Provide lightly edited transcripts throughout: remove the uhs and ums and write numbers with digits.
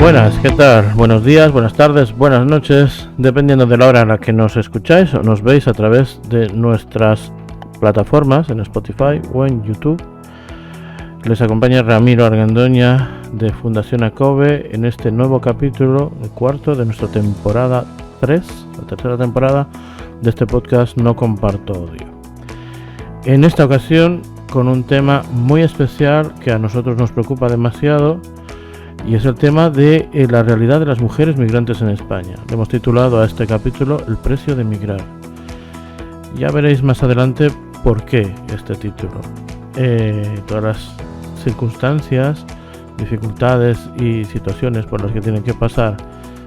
Buenas, ¿qué tal? Buenos días, buenas tardes, buenas noches, dependiendo de la hora en la que nos escucháis o nos veis a través de nuestras plataformas en Spotify o en YouTube. Les acompaña Ramiro Argandoña de Fundación ACOBE en este nuevo capítulo, el cuarto de nuestra temporada 3, la tercera temporada de este podcast No Comparto Odio. En esta ocasión con un tema muy especial que a nosotros nos preocupa demasiado, y es el tema de la realidad de las mujeres migrantes en España. Le hemos titulado a este capítulo El precio de emigrar. Ya veréis más adelante por qué este título. Todas las circunstancias, dificultades y situaciones por las que tiene que pasar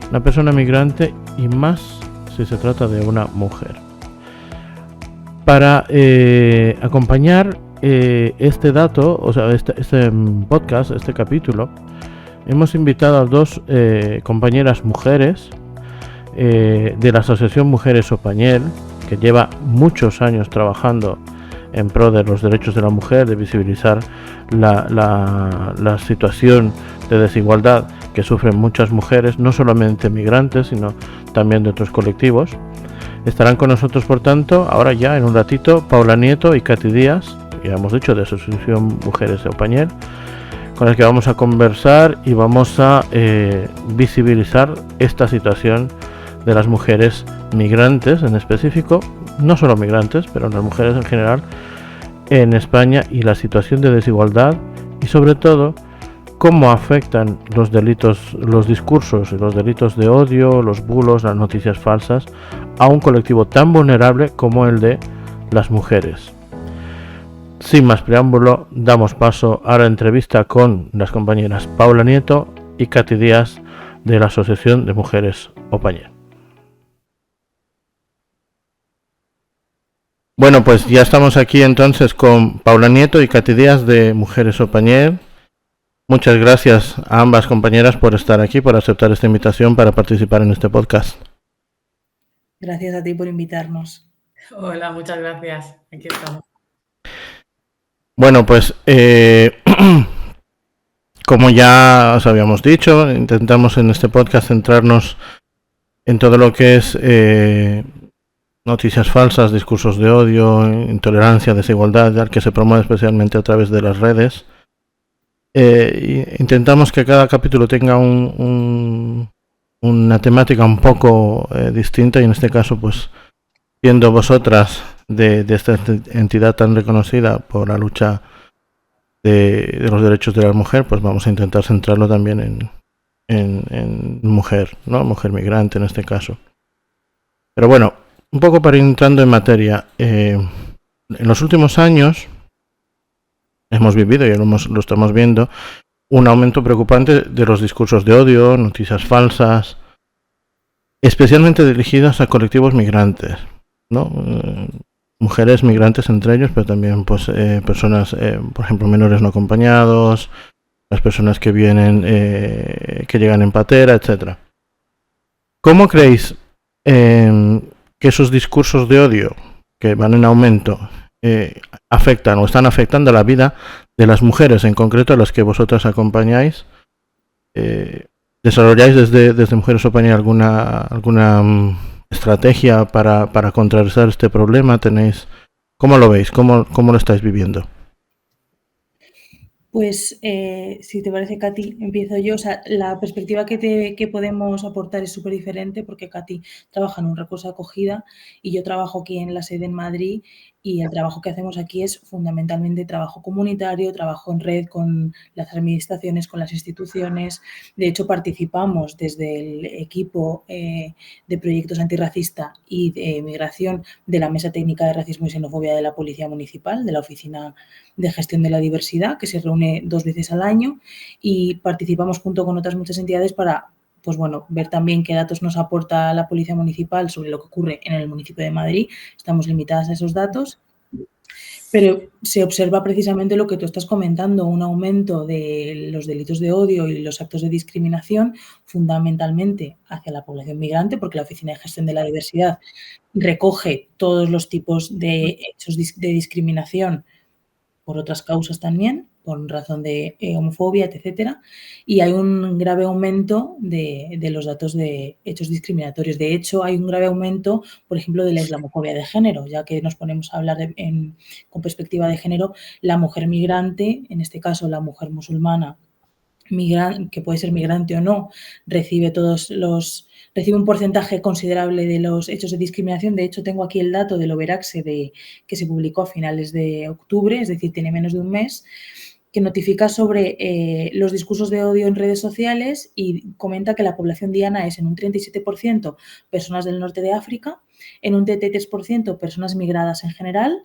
una persona migrante, y más si se trata de una mujer. Para acompañar este dato, o sea, este podcast, este capítulo, hemos invitado a dos compañeras mujeres de la Asociación Mujeres Opañel, que lleva muchos años trabajando en pro de los derechos de la mujer, de visibilizar la situación de desigualdad que sufren muchas mujeres, no solamente migrantes, sino también de otros colectivos. Estarán con nosotros, por tanto, ahora ya en un ratito, Paula Nieto y Katy Díaz, ya hemos dicho, de Asociación Mujeres Opañel, con las que vamos a conversar y vamos a visibilizar esta situación de las mujeres migrantes en específico, no solo migrantes, pero las mujeres en general en España, y la situación de desigualdad, y sobre todo cómo afectan los delitos, los discursos y los delitos de odio, los bulos, las noticias falsas a un colectivo tan vulnerable como el de las mujeres. Sin más preámbulo, damos paso a la entrevista con las compañeras Paula Nieto y Katy Díaz de la Asociación de Mujeres Opañel. Bueno, pues ya estamos aquí entonces con Paula Nieto y Katy Díaz de Mujeres Opañel. Muchas gracias a ambas compañeras por estar aquí, por aceptar esta invitación para participar en este podcast. Gracias a ti por invitarnos. Hola, muchas gracias. Aquí estamos. Bueno, pues como ya os habíamos dicho, intentamos en este podcast centrarnos en todo lo que es noticias falsas, discursos de odio, intolerancia, desigualdad, que se promueve especialmente a través de las redes. Intentamos que cada capítulo tenga una temática un poco distinta, y en este caso, pues, siendo vosotras de esta entidad tan reconocida por la lucha de los derechos de la mujer, pues vamos a intentar centrarlo también en mujer, ¿no? Mujer migrante en este caso. Pero bueno, un poco para ir entrando en materia, en los últimos años hemos vivido, y lo estamos viendo, un aumento preocupante de los discursos de odio, noticias falsas, especialmente dirigidas a colectivos migrantes, ¿no? Mujeres migrantes entre ellos, pero también pues personas, por ejemplo, menores no acompañados, las personas que vienen, que llegan en patera, etcétera. ¿Cómo creéis que esos discursos de odio que van en aumento afectan o están afectando la vida de las mujeres, en concreto a las que vosotras acompañáis? ¿Desarrolláis desde Mujeres Opañel alguna estrategia para contrarrestar este problema? ¿Tenéis, cómo lo veis? ¿Cómo lo estáis viviendo? Pues si te parece, Katy, empiezo yo. O sea, la perspectiva que podemos aportar es súper diferente, porque Katy trabaja en un recurso de acogida y yo trabajo aquí en la sede en Madrid, y el trabajo que hacemos aquí es fundamentalmente trabajo comunitario, trabajo en red con las administraciones, con las instituciones. De hecho, participamos desde el equipo de proyectos antirracista y de migración de la Mesa Técnica de Racismo y Xenofobia de la Policía Municipal, de la Oficina de Gestión de la Diversidad, que se reúne 2 veces al año, y participamos junto con otras muchas entidades para, pues bueno, ver también qué datos nos aporta la Policía Municipal sobre lo que ocurre en el municipio de Madrid. Estamos limitadas a esos datos, pero se observa precisamente lo que tú estás comentando, un aumento de los delitos de odio y los actos de discriminación, fundamentalmente hacia la población migrante, porque la Oficina de Gestión de la Diversidad recoge todos los tipos de hechos de discriminación por otras causas también, por razón de homofobia, etcétera, y hay un grave aumento de los datos de hechos discriminatorios. De hecho, hay un grave aumento, por ejemplo, de la islamofobia de género, ya que nos ponemos a hablar con perspectiva de género, la mujer migrante, en este caso la mujer musulmana, que puede ser migrante o no, recibe un porcentaje considerable de los hechos de discriminación. De hecho, tengo aquí el dato del Overaxe que se publicó a finales de octubre, es decir, tiene menos de un mes, que notifica sobre los discursos de odio en redes sociales y comenta que la población diana es en un 37% personas del norte de África, en un 33% personas migradas en general,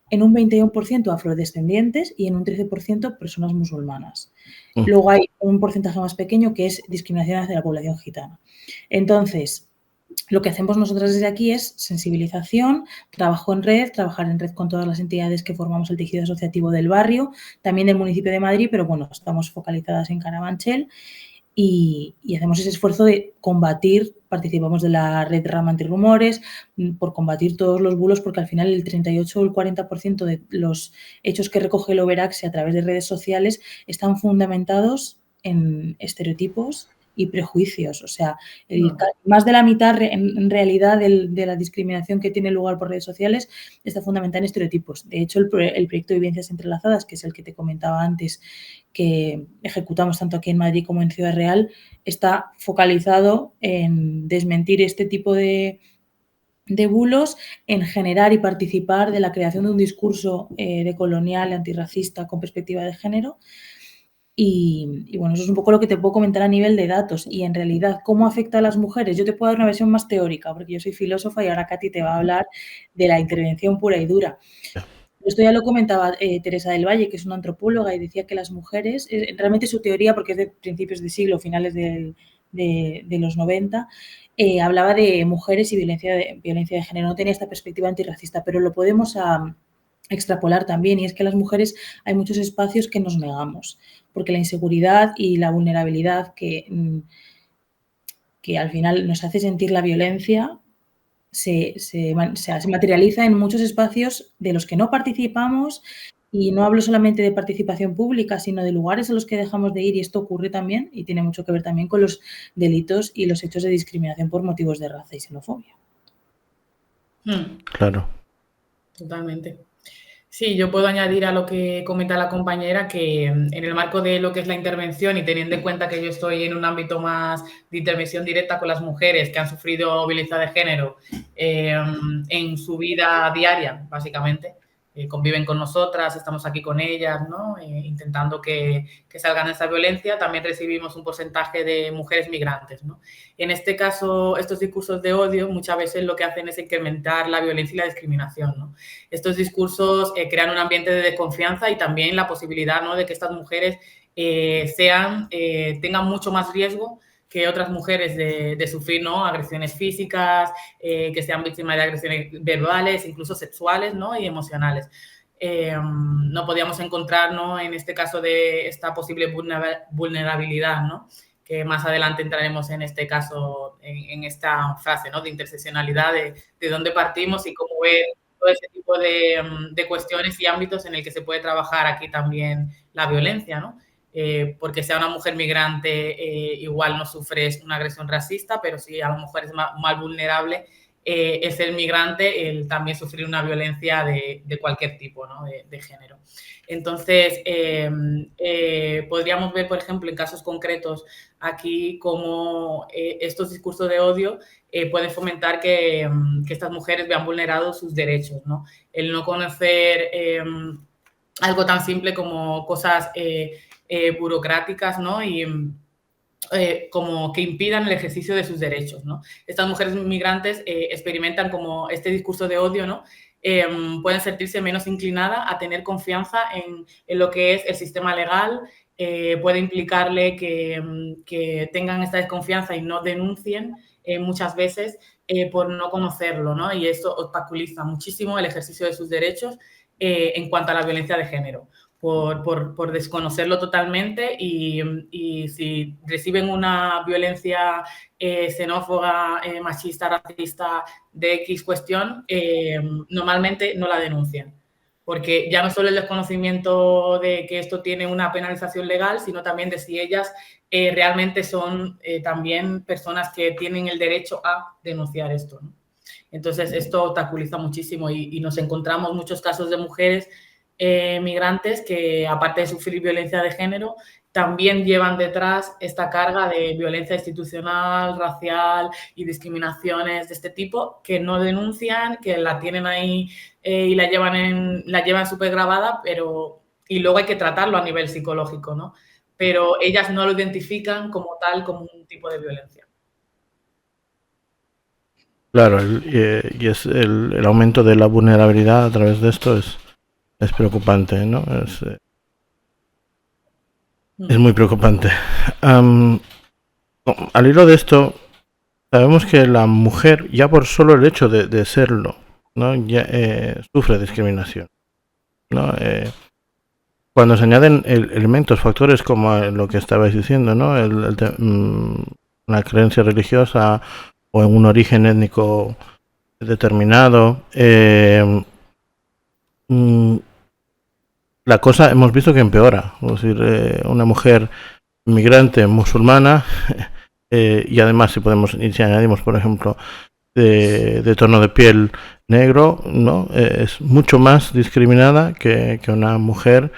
en un 21% afrodescendientes y en un 13% personas musulmanas. Luego hay un porcentaje más pequeño que es discriminación hacia la población gitana. Entonces, lo que hacemos nosotras desde aquí es sensibilización, trabajar en red con todas las entidades que formamos el tejido asociativo del barrio, también del municipio de Madrid, pero bueno, estamos focalizadas en Carabanchel y hacemos ese esfuerzo de combatir, participamos de la red Rama Antirrumores, por combatir todos los bulos, porque al final el 38 o el 40% de los hechos que recoge el Overaxe a través de redes sociales están fundamentados en estereotipos y prejuicios. O sea, más de la mitad en realidad de la discriminación que tiene lugar por redes sociales está fundamentada en estereotipos. De hecho, el proyecto de Vivencias Entrelazadas, que es el que te comentaba antes, que ejecutamos tanto aquí en Madrid como en Ciudad Real, está focalizado en desmentir este tipo de bulos, en generar y participar de la creación de un discurso decolonial, antirracista, con perspectiva de género. Y bueno, eso es un poco lo que te puedo comentar a nivel de datos. Y en realidad, ¿cómo afecta a las mujeres? Yo te puedo dar una versión más teórica, porque yo soy filósofa y ahora Katy te va a hablar de la intervención pura y dura. Esto ya lo comentaba Teresa del Valle, que es una antropóloga, y decía que las mujeres, realmente su teoría, porque es de principios de siglo, finales de los 90, hablaba de mujeres y violencia de género. No tenía esta perspectiva antirracista, pero lo podemos extrapolar también, y es que las mujeres hay muchos espacios que nos negamos, porque la inseguridad y la vulnerabilidad que al final nos hace sentir la violencia se materializa en muchos espacios de los que no participamos, y no hablo solamente de participación pública, sino de lugares a los que dejamos de ir, y esto ocurre también y tiene mucho que ver también con los delitos y los hechos de discriminación por motivos de raza y xenofobia. Claro. Totalmente. Sí, yo puedo añadir a lo que comenta la compañera que en el marco de lo que es la intervención y teniendo en cuenta que yo estoy en un ámbito más de intervención directa con las mujeres que han sufrido violencia de género en su vida diaria, básicamente, conviven con nosotras, estamos aquí con ellas, ¿no? Intentando que salgan de esa violencia, también recibimos un porcentaje de mujeres migrantes, ¿no? En este caso, estos discursos de odio muchas veces lo que hacen es incrementar la violencia y la discriminación, ¿no? Estos discursos crean un ambiente de desconfianza y también la posibilidad, ¿no?, de que estas mujeres tengan mucho más riesgo que otras mujeres de sufrir, ¿no?, agresiones físicas, que sean víctimas de agresiones verbales, incluso sexuales, ¿no?, y emocionales. No podíamos encontrar, ¿no?, en este caso de esta posible vulnerabilidad, ¿no?, que más adelante entraremos en este caso, en esta frase, ¿no?, de interseccionalidad, de dónde partimos y cómo ver todo ese tipo de cuestiones y ámbitos en el que se puede trabajar aquí también la violencia, ¿no? Porque sea una mujer migrante, igual no sufres una agresión racista, pero sí a lo mejor es más vulnerable el ser migrante, el también sufrir una violencia de cualquier tipo, ¿no?, de género. Entonces, podríamos ver, por ejemplo, en casos concretos aquí cómo estos discursos de odio pueden fomentar que estas mujeres vean vulnerados sus derechos, ¿no? El no conocer algo tan simple como cosas burocráticas, ¿no? Y como que impidan el ejercicio de sus derechos, ¿no? Estas mujeres migrantes experimentan como este discurso de odio, ¿no? Pueden sentirse menos inclinadas a tener confianza en lo que es el sistema legal, puede implicarle que tengan esta desconfianza y no denuncien muchas veces por no conocerlo, ¿no? Y esto obstaculiza muchísimo el ejercicio de sus derechos en cuanto a la violencia de género. Por desconocerlo totalmente y si reciben una violencia xenófoba, machista, racista de X cuestión, normalmente no la denuncian. porque ya no solo el desconocimiento de que esto tiene una penalización legal, sino también de si ellas realmente son también personas que tienen el derecho a denunciar esto, ¿no? Entonces, esto obstaculiza muchísimo y nos encontramos muchos casos de mujeres migrantes que, aparte de sufrir violencia de género, también llevan detrás esta carga de violencia institucional, racial y discriminaciones de este tipo que no denuncian, que la tienen ahí y la llevan súper grabada, pero y luego hay que tratarlo a nivel psicológico, ¿no? Pero ellas no lo identifican como tal, como un tipo de violencia. Claro, y es el aumento de la vulnerabilidad a través de esto es preocupante, ¿no? Es muy preocupante. Al hilo de esto, sabemos que la mujer, ya por solo el hecho de serlo, ¿no? Ya sufre discriminación, ¿no? Cuando se añaden elementos, factores como lo que estabais diciendo, ¿no? Una creencia religiosa o en un origen étnico determinado, la cosa hemos visto que empeora. Es decir, una mujer migrante musulmana y además si añadimos, por ejemplo, de tono de piel negro, ¿no? Es mucho más discriminada que una mujer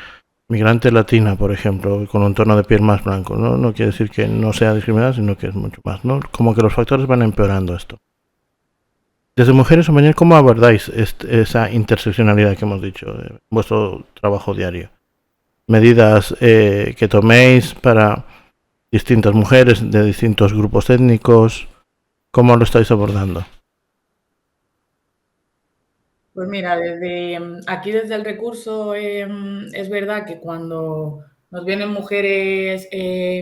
migrante latina, por ejemplo, con un tono de piel más blanco, ¿no? No quiere decir que no sea discriminada, sino que es mucho más, ¿no? Como que los factores van empeorando esto. Desde Mujeres Compañeras, ¿cómo abordáis esa interseccionalidad que hemos dicho en vuestro trabajo diario? Medidas que toméis para distintas mujeres de distintos grupos étnicos, ¿cómo lo estáis abordando? Pues mira, desde el recurso es verdad que cuando nos vienen mujeres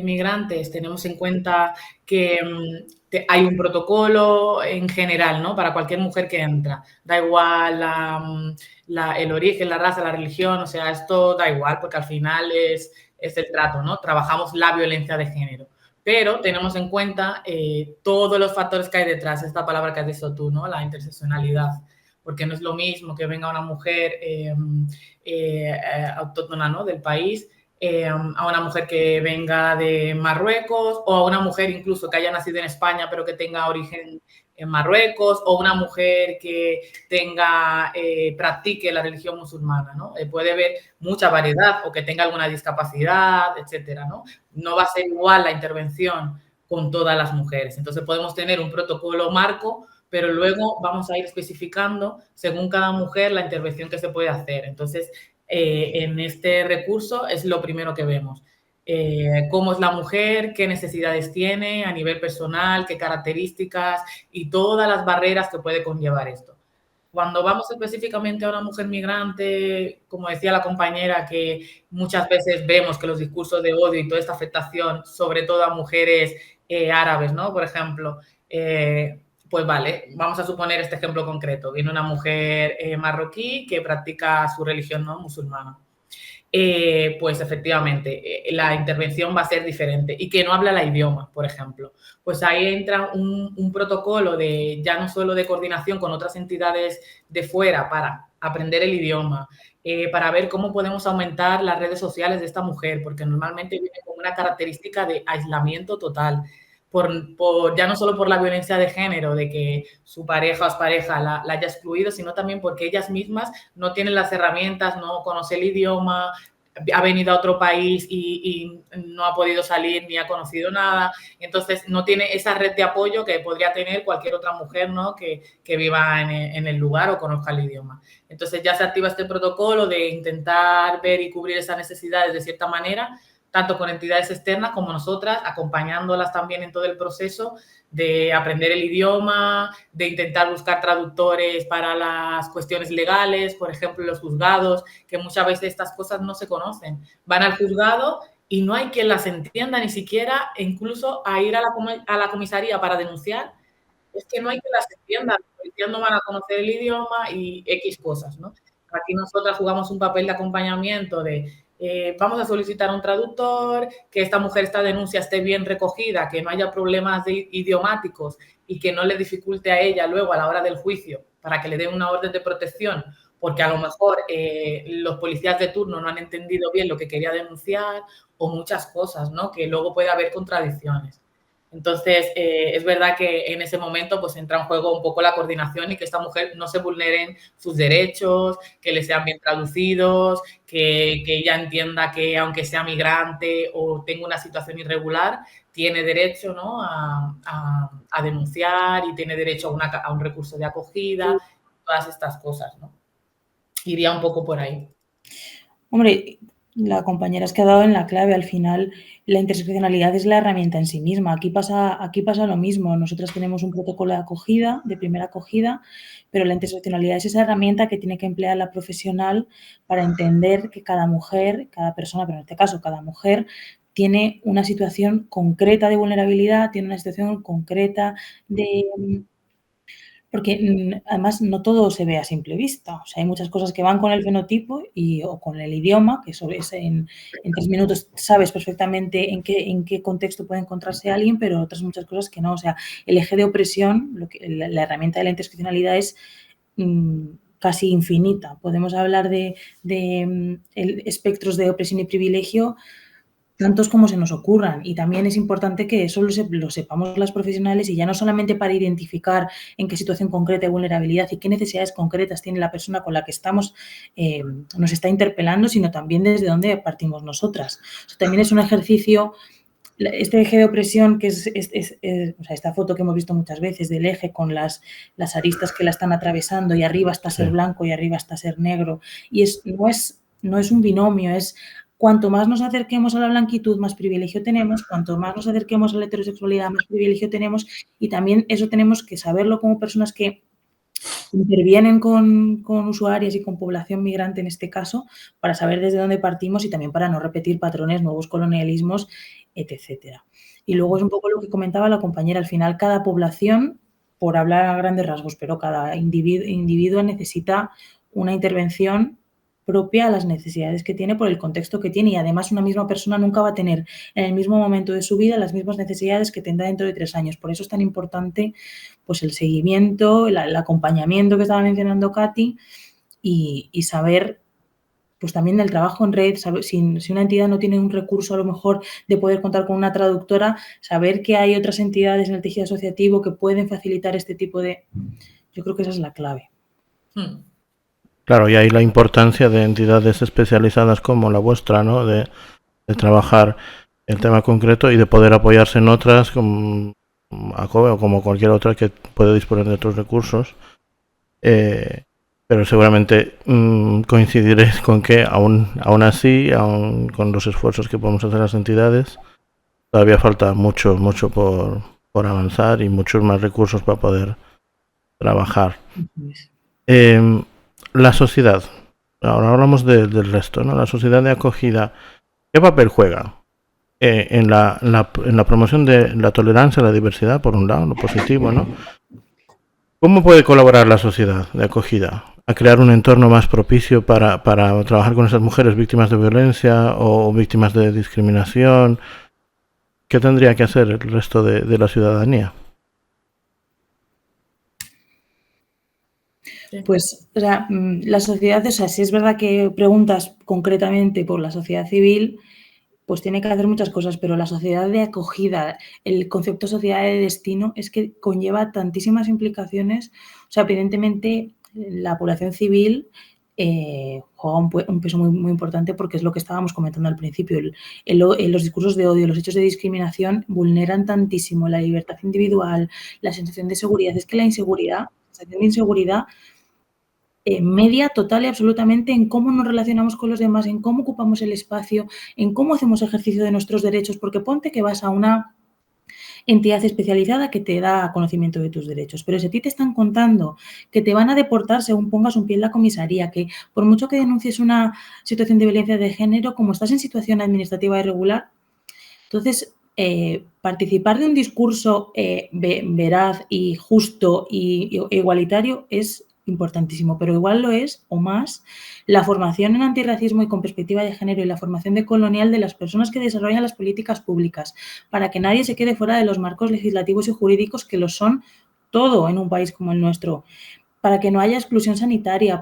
migrantes tenemos en cuenta que hay un protocolo en general, ¿no? Para cualquier mujer que entra. Da igual el origen, la raza, la religión, o sea, esto da igual porque al final es el trato, ¿no? Trabajamos la violencia de género. Pero tenemos en cuenta todos los factores que hay detrás, esta palabra que has dicho tú, ¿no? La interseccionalidad, porque no es lo mismo que venga una mujer autóctona, ¿no? Del país, a una mujer que venga de Marruecos o a una mujer incluso que haya nacido en España pero que tenga origen en Marruecos o una mujer que practique la religión musulmana, ¿no? Puede haber mucha variedad o que tenga alguna discapacidad, etcétera, ¿no? No va a ser igual la intervención con todas las mujeres. Entonces podemos tener un protocolo marco, pero luego vamos a ir especificando según cada mujer la intervención que se puede hacer. Entonces, en este recurso es lo primero que vemos. Cómo es la mujer, qué necesidades tiene a nivel personal, qué características y todas las barreras que puede conllevar esto. Cuando vamos específicamente a una mujer migrante, como decía la compañera, que muchas veces vemos que los discursos de odio y toda esta afectación, sobre todo a mujeres árabes, ¿no? Por ejemplo, pues vale, vamos a suponer este ejemplo concreto. Viene una mujer marroquí que practica su religión, ¿no? Musulmana. Pues efectivamente, la intervención va a ser diferente y que no habla el idioma, por ejemplo. Pues ahí entra un protocolo ya no solo de coordinación con otras entidades de fuera para aprender el idioma, para ver cómo podemos aumentar las redes sociales de esta mujer, porque normalmente viene con una característica de aislamiento total. Ya no solo por la violencia de género, de que su pareja o expareja la haya excluido, sino también porque ellas mismas no tienen las herramientas, no conoce el idioma, ha venido a otro país y no ha podido salir ni ha conocido nada. Entonces, no tiene esa red de apoyo que podría tener cualquier otra mujer, ¿no? que viva en el lugar o conozca el idioma. Entonces, ya se activa este protocolo de intentar ver y cubrir esas necesidades de cierta manera, tanto con entidades externas como nosotras, acompañándolas también en todo el proceso de aprender el idioma, de intentar buscar traductores para las cuestiones legales, por ejemplo, los juzgados, que muchas veces estas cosas no se conocen. Van al juzgado y no hay quien las entienda ni siquiera, incluso a ir a la comisaría para denunciar, es que no hay quien las entienda, los policías no van a conocer el idioma y X cosas, ¿no? Aquí nosotras jugamos un papel de acompañamiento vamos a solicitar un traductor, que esta denuncia esté bien recogida, que no haya problemas idiomáticos y que no le dificulte a ella luego a la hora del juicio para que le den una orden de protección porque a lo mejor los policías de turno no han entendido bien lo que quería denunciar o muchas cosas, ¿no? Que luego puede haber contradicciones. Entonces, es verdad que en ese momento pues entra en juego un poco la coordinación y que esta mujer no se vulneren sus derechos, que le sean bien traducidos, que ella entienda que aunque sea migrante o tenga una situación irregular, tiene derecho, ¿no? a denunciar y tiene derecho a un recurso de acogida, todas estas cosas, ¿no? Iría un poco por ahí. Hombre, la compañera es que ha dado en la clave. Al final, la interseccionalidad es la herramienta en sí misma. Aquí pasa lo mismo. Nosotras tenemos un protocolo de acogida, de primera acogida, pero la interseccionalidad es esa herramienta que tiene que emplear la profesional para entender que cada mujer, cada persona, pero en este caso cada mujer, tiene una situación concreta de vulnerabilidad, tiene una situación concreta de... Porque además no todo se ve a simple vista. O sea, hay muchas cosas que van con el fenotipo o con el idioma, que eso es en 3 minutos sabes perfectamente en qué contexto puede encontrarse alguien, pero otras muchas cosas que no. O sea, el eje de opresión, la herramienta de la interseccionalidad es casi infinita. Podemos hablar de espectros de opresión y privilegio tantos como se nos ocurran, y también es importante que eso lo sepamos las profesionales, y ya no solamente para identificar en qué situación concreta de vulnerabilidad y qué necesidades concretas tiene la persona con la que estamos, nos está interpelando, sino también desde dónde partimos nosotras. O sea, también es un ejercicio, este eje de opresión, que es o sea, esta foto que hemos visto muchas veces del eje con las aristas que la están atravesando, y arriba está ser blanco y arriba está ser negro, y no es un binomio, es cuanto más nos acerquemos a la blanquitud, más privilegio tenemos, cuanto más nos acerquemos a la heterosexualidad, más privilegio tenemos, y también eso tenemos que saberlo como personas que intervienen con usuarias y con población migrante en este caso, para saber desde dónde partimos y también para no repetir patrones, nuevos colonialismos, etcétera. Y luego es un poco lo que comentaba la compañera, al final cada población, por hablar a grandes rasgos, pero cada individuo necesita una intervención propia a las necesidades que tiene por el contexto que tiene, y además una misma persona nunca va a tener en el mismo momento de su vida las mismas necesidades que tendrá dentro de 3 años. Por eso es tan importante pues el seguimiento, el acompañamiento que estaba mencionando Katy, y saber pues también del trabajo en red, saber, si una entidad no tiene un recurso a lo mejor de poder contar con una traductora, saber que hay otras entidades en el tejido asociativo que pueden facilitar este tipo de... Yo creo que esa es la clave. Claro, y ahí la importancia de entidades especializadas como la vuestra, ¿no? De trabajar el tema concreto y de poder apoyarse en otras, como ACOBE o como cualquier otra que puede disponer de otros recursos. Pero seguramente coincidiréis con que aún así, aún con los esfuerzos que podemos hacer las entidades, todavía falta mucho por avanzar y muchos más recursos para poder trabajar. La sociedad, ahora hablamos del resto, ¿no? La sociedad de acogida, ¿qué papel juega en la promoción de la tolerancia, la diversidad, por un lado, lo positivo, ¿no? ¿Cómo puede colaborar la sociedad de acogida a crear un entorno más propicio para trabajar con esas mujeres víctimas de violencia o víctimas de discriminación? ¿Qué tendría que hacer el resto de la ciudadanía? Pues, o sea, la sociedad, o sea, si es verdad que preguntas concretamente por la sociedad civil, pues tiene que hacer muchas cosas, pero la sociedad de acogida, el concepto sociedad de destino, es que conlleva tantísimas implicaciones. O sea, evidentemente la población civil juega un peso muy, muy importante, porque es lo que estábamos comentando al principio. Los discursos de odio, los hechos de discriminación vulneran tantísimo la libertad individual, la sensación de seguridad. Es que la sensación de inseguridad media total y absolutamente en cómo nos relacionamos con los demás, en cómo ocupamos el espacio, en cómo hacemos ejercicio de nuestros derechos, porque ponte que vas a una entidad especializada que te da conocimiento de tus derechos, pero si a ti te están contando que te van a deportar según pongas un pie en la comisaría, que por mucho que denuncies una situación de violencia de género, como estás en situación administrativa irregular, entonces participar de un discurso veraz y justo y igualitario es importantísimo, pero igual lo es, o más, la formación en antirracismo y con perspectiva de género, y la formación decolonial de las personas que desarrollan las políticas públicas, para que nadie se quede fuera de los marcos legislativos y jurídicos, que lo son todo en un país como el nuestro, para que no haya exclusión sanitaria,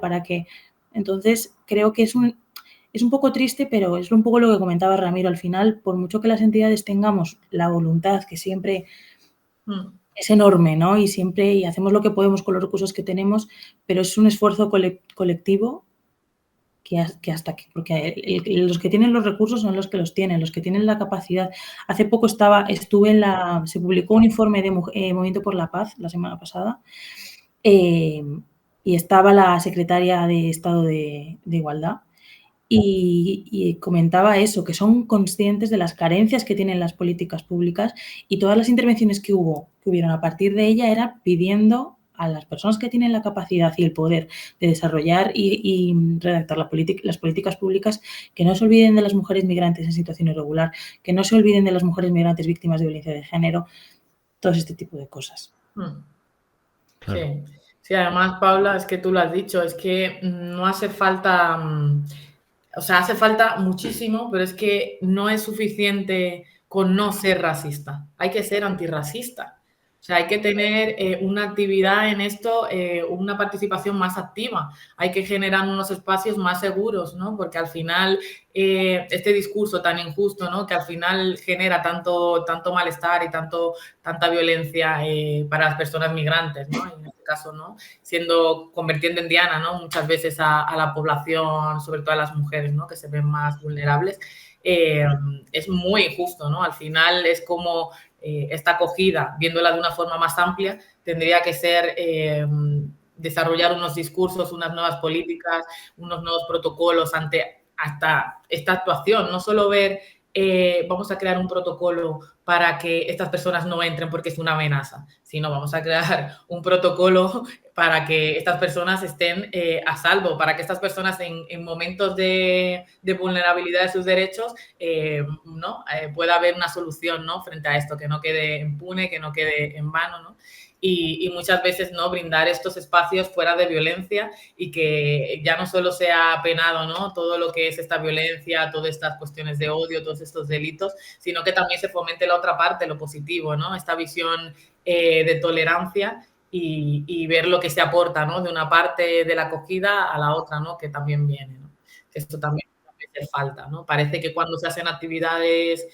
Entonces, creo que es un poco triste, pero es un poco lo que comentaba Ramiro. Al final, por mucho que las entidades tengamos la voluntad, que siempre es enorme, ¿no? Y hacemos lo que podemos con los recursos que tenemos, pero es un esfuerzo colectivo porque los que tienen los recursos son los que los tienen la capacidad. Hace poco se publicó un informe de Movimiento por la Paz la semana pasada, y estaba la secretaria de Estado de Igualdad y comentaba eso, que son conscientes de las carencias que tienen las políticas públicas, y todas las intervenciones que hubieron a partir de ella era pidiendo a las personas que tienen la capacidad y el poder de desarrollar y redactar las políticas públicas, que no se olviden de las mujeres migrantes en situación irregular, que no se olviden de las mujeres migrantes víctimas de violencia de género, todo este tipo de cosas. Claro. Sí. Sí, además, Paula, es que tú lo has dicho, es que no hace falta, o sea, hace falta muchísimo, pero es que no es suficiente con no ser racista, hay que ser antirracista. O sea, hay que tener una actividad en esto, una participación más activa. Hay que generar unos espacios más seguros, ¿no? Porque al final este discurso tan injusto, ¿no? Que al final genera tanto malestar y tanta violencia para las personas migrantes, ¿no? En este caso, ¿no? Convirtiendo en diana, ¿no? Muchas veces a la población, sobre todo a las mujeres, ¿no? Que se ven más vulnerables. Es muy injusto, ¿no? Al final es como esta acogida, viéndola de una forma más amplia, tendría que ser desarrollar unos discursos, unas nuevas políticas, unos nuevos protocolos hasta esta actuación, no solo ver vamos a crear un protocolo para que estas personas no entren porque es una amenaza, sino vamos a crear un protocolo para que estas personas estén a salvo, para que estas personas en momentos de vulnerabilidad de sus derechos ¿no? Pueda haber una solución, ¿no? Frente a esto, que no quede impune, que no quede en vano, ¿no? Y muchas veces, ¿no? Brindar estos espacios fuera de violencia y que ya no solo sea penado, ¿no? Todo lo que es esta violencia, todas estas cuestiones de odio, todos estos delitos, sino que también se fomente la otra parte, lo positivo, ¿no? Esta visión de tolerancia y ver lo que se aporta, ¿no? De una parte de la acogida a la otra, ¿no? Que también viene, ¿no? Esto también hace falta, ¿no? Parece que cuando se hacen actividades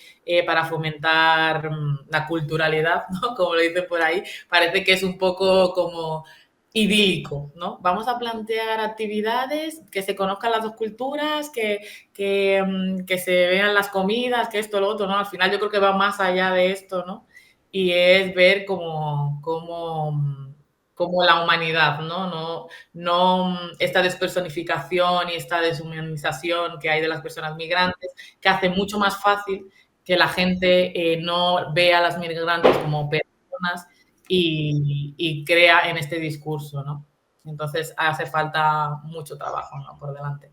para fomentar la culturalidad, ¿no? Como lo dicen por ahí, parece que es un poco como idílico, ¿no? Vamos a plantear actividades que se conozcan las dos culturas, que se vean las comidas, que esto, lo otro, ¿no? Al final yo creo que va más allá de esto, ¿no? Y es ver como la humanidad, no esta despersonificación y esta deshumanización que hay de las personas migrantes, que hace mucho más fácil que la gente no vea a las migrantes como personas y crea en este discurso, ¿no? Entonces hace falta mucho trabajo, ¿no? Por delante.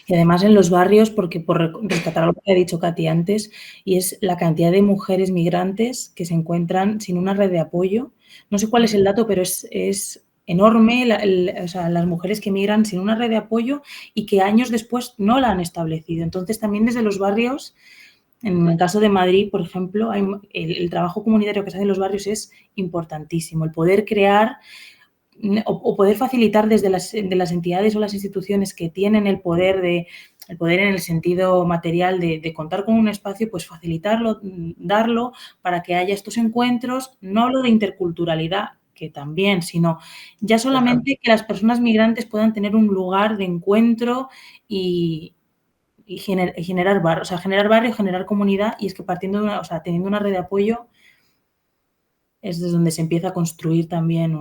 Y además en los barrios, porque por rescatar lo que ha dicho Katy antes, y es la cantidad de mujeres migrantes que se encuentran sin una red de apoyo. No sé cuál es el dato, pero es enorme, o sea, las mujeres que migran sin una red de apoyo y que años después no la han establecido. Entonces, también desde los barrios, en el caso de Madrid, por ejemplo, el trabajo comunitario que se hace en los barrios es importantísimo. El poder crear o poder facilitar desde las entidades o las instituciones que tienen el poder en el sentido material de contar con un espacio, pues facilitarlo, darlo para que haya estos encuentros. No hablo de interculturalidad, que también, sino ya solamente que las personas migrantes puedan tener un lugar de encuentro y generar barrio, o sea, generar comunidad, y es que teniendo una red de apoyo es desde donde se empieza a construir también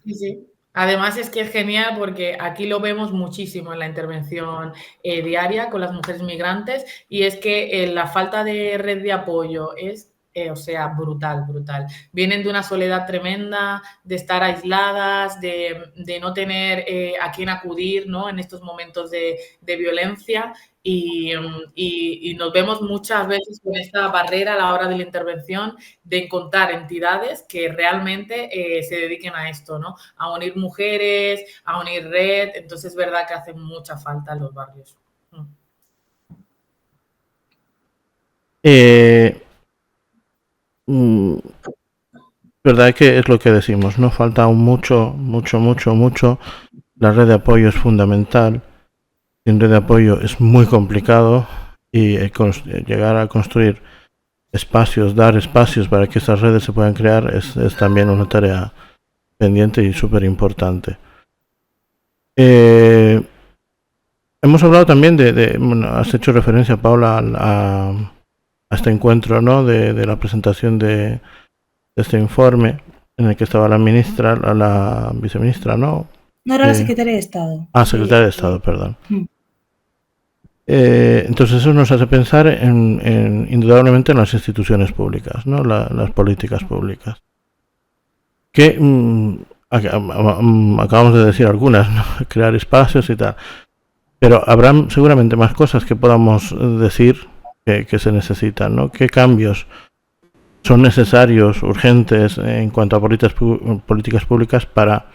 Sí, sí. Además es que es genial porque aquí lo vemos muchísimo en la intervención diaria con las mujeres migrantes, y es que la falta de red de apoyo es, o sea, brutal, brutal. Vienen de una soledad tremenda, de estar aisladas, de no tener a quién acudir, ¿no? En estos momentos de violencia. Y nos vemos muchas veces con esta barrera a la hora de la intervención, de encontrar entidades que realmente se dediquen a esto, ¿no? A unir mujeres, a unir red. Entonces es verdad que hace mucha falta en los barrios. verdad que es lo que decimos, ¿no? Falta aún mucho, mucho, mucho, mucho. La red de apoyo es fundamental. Sin red de apoyo es muy complicado y llegar a construir espacios, dar espacios para que esas redes se puedan crear es también una tarea pendiente y súper importante. Hemos hablado también bueno, has hecho referencia, Paula, a este encuentro, ¿no? De la presentación de este informe en el que estaba la ministra, la viceministra, ¿no? No, era la secretaria de Estado. Secretaria de Estado, perdón. Entonces eso nos hace pensar indudablemente en las instituciones públicas, ¿no? Las políticas públicas. Que acabamos de decir algunas, ¿no? Crear espacios y tal. Pero habrá seguramente más cosas que podamos decir que se necesitan, ¿no? ¿Qué cambios son necesarios, urgentes en cuanto a políticas públicas para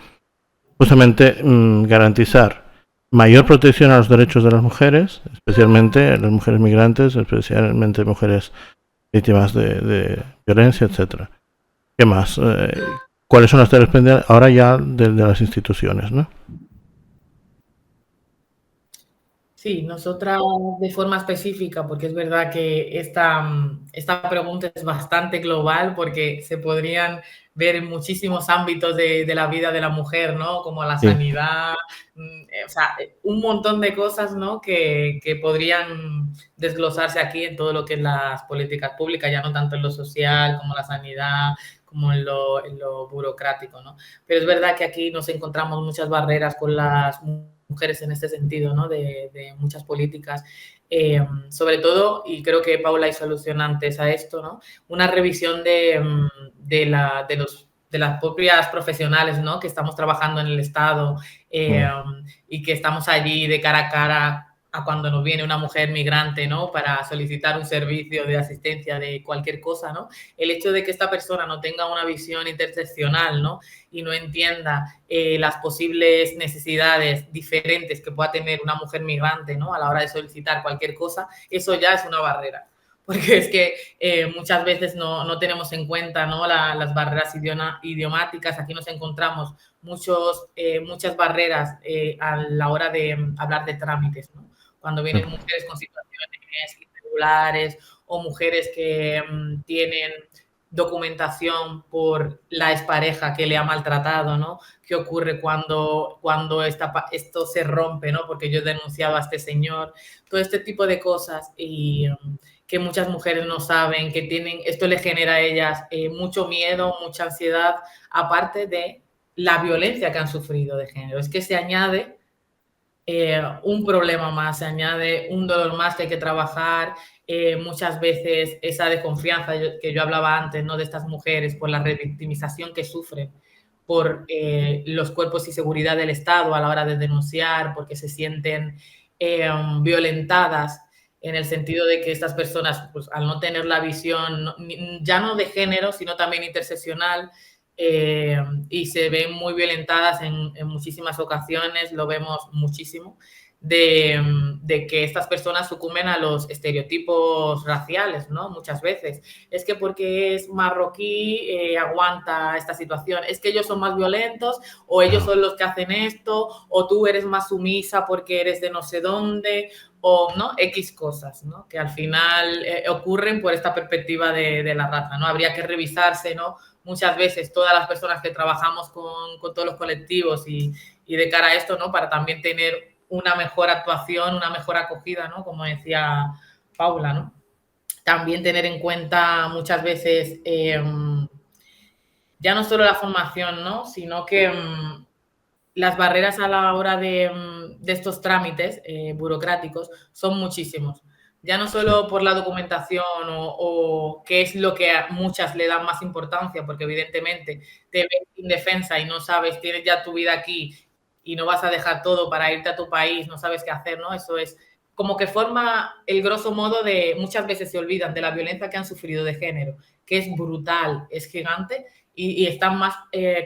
justamente garantizar mayor protección a los derechos de las mujeres, especialmente las mujeres migrantes, especialmente mujeres víctimas de violencia, etcétera? ¿Qué más? ¿Cuáles son las tareas pendientes ahora ya de las instituciones, ¿no? Sí, nosotras de forma específica, porque es verdad que esta pregunta es bastante global, porque se podrían ver en muchísimos ámbitos de la vida de la mujer, ¿no? Como la sanidad, o sea, un montón de cosas, ¿no? Que podrían desglosarse aquí en todo lo que es las políticas públicas, ya no tanto en lo social como la sanidad, como en lo burocrático, ¿no? Pero es verdad que aquí nos encontramos muchas barreras con las mujeres en este sentido, ¿no? De muchas políticas, sobre todo, y creo que Paula hizo alusión antes a esto, ¿no? Una revisión de las propias profesionales, ¿no? Que estamos trabajando en el Estado y que estamos allí de cara a cara a cuando nos viene una mujer migrante, ¿no? Para solicitar un servicio de asistencia de cualquier cosa, ¿no? El hecho de que esta persona no tenga una visión interseccional, ¿no? Y no entienda las posibles necesidades diferentes que pueda tener una mujer migrante, ¿no? A la hora de solicitar cualquier cosa, eso ya es una barrera. Porque es que muchas veces no tenemos en cuenta, ¿no? Las barreras idiomáticas. Aquí nos encontramos muchas barreras a la hora de hablar de trámites, ¿no? Cuando vienen mujeres con situaciones irregulares o mujeres que tienen documentación por la expareja que le ha maltratado, ¿no? ¿Qué ocurre cuando esto se rompe, ¿no? Porque yo he denunciado a este señor. Todo este tipo de cosas y que muchas mujeres no saben, que esto le genera a ellas mucho miedo, mucha ansiedad, aparte de la violencia que han sufrido de género. Es que se añade un problema más, se añade un dolor más que hay que trabajar. Muchas veces esa desconfianza que yo hablaba antes, ¿no? De estas mujeres por la revictimización que sufren por los cuerpos y seguridad del Estado a la hora de denunciar, porque se sienten violentadas en el sentido de que estas personas, pues, al no tener la visión ya no de género, sino también interseccional, y se ven muy violentadas en muchísimas ocasiones, lo vemos muchísimo, de que estas personas sucumben a los estereotipos raciales, ¿no? Muchas veces. Es que porque es marroquí aguanta esta situación, es que ellos son más violentos o ellos son los que hacen esto o tú eres más sumisa porque eres de no sé dónde o, ¿no? X cosas, ¿no? Que al final ocurren por esta perspectiva de la raza, ¿no? Habría que revisarse, ¿no? Muchas veces todas las personas que trabajamos con todos los colectivos y de cara a esto, ¿no? Para también tener una mejor actuación, una mejor acogida, ¿no? Como decía Paula, ¿no? También tener en cuenta muchas veces ya no solo la formación, ¿no? Sino que las barreras a la hora de estos trámites burocráticos son muchísimos. Ya no solo por la documentación o qué es lo que a muchas le dan más importancia, porque evidentemente te ves indefensa y no sabes, tienes ya tu vida aquí y no vas a dejar todo para irte a tu país, no sabes qué hacer, ¿no? Eso es como que forma el grosso modo de, muchas veces se olvidan de la violencia que han sufrido de género, que es brutal, es gigante, y están más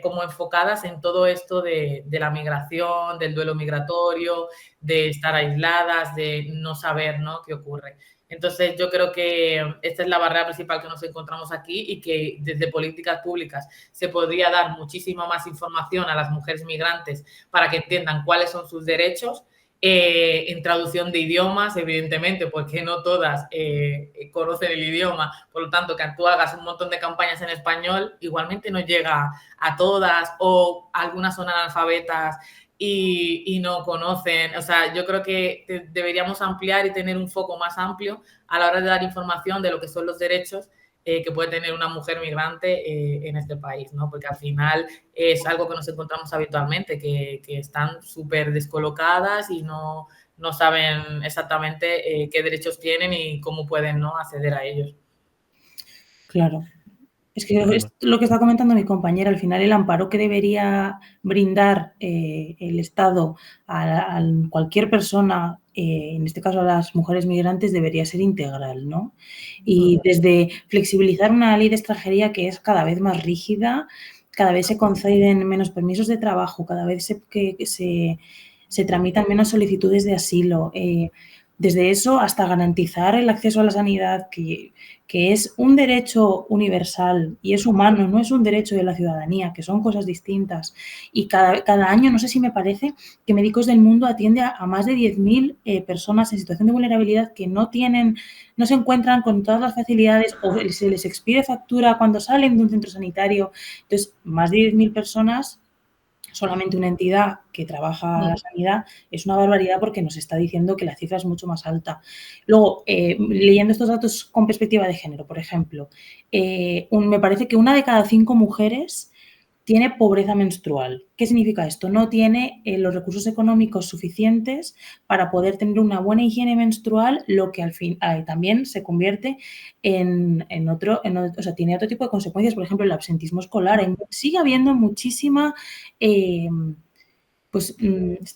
como enfocadas en todo esto de la migración, del duelo migratorio, de estar aisladas, de no saber, ¿no? Qué ocurre. Entonces, yo creo que esta es la barrera principal que nos encontramos aquí y que desde políticas públicas se podría dar muchísima más información a las mujeres migrantes para que entiendan cuáles son sus derechos, en traducción de idiomas, evidentemente, porque no todas conocen el idioma. Por lo tanto, que tú hagas un montón de campañas en español, igualmente no llega a todas, o algunas son analfabetas y no conocen. O sea, yo creo que deberíamos ampliar y tener un foco más amplio a la hora de dar información de lo que son los derechos que puede tener una mujer migrante en este país, ¿no? Porque al final es algo que nos encontramos habitualmente, que están súper descolocadas y no saben exactamente qué derechos tienen y cómo pueden, ¿no?, acceder a ellos. Claro. Es que es lo que está comentando mi compañera, al final el amparo que debería brindar el Estado a cualquier persona, en este caso a las mujeres migrantes, debería ser integral, ¿no? Y desde flexibilizar una ley de extranjería que es cada vez más rígida, cada vez se conceden menos permisos de trabajo, cada vez se tramitan menos solicitudes de asilo. Desde eso hasta garantizar el acceso a la sanidad, que es un derecho universal y es humano, no es un derecho de la ciudadanía, que son cosas distintas. Y cada año, no sé si me parece, que Médicos del Mundo atiende a más de 10.000 personas en situación de vulnerabilidad que no se encuentran con todas las facilidades o se les expide factura cuando salen de un centro sanitario. Entonces, más de 10.000 personas, solamente una entidad que trabaja la sanidad, es una barbaridad porque nos está diciendo que la cifra es mucho más alta. Luego, leyendo estos datos con perspectiva de género, por ejemplo, me parece que 1 de cada 5 mujeres tiene pobreza menstrual. ¿Qué significa esto? No tiene los recursos económicos suficientes para poder tener una buena higiene menstrual, lo que al fin también se convierte en otro, o sea, tiene otro tipo de consecuencias, por ejemplo, el absentismo escolar. Sigue habiendo muchísima, está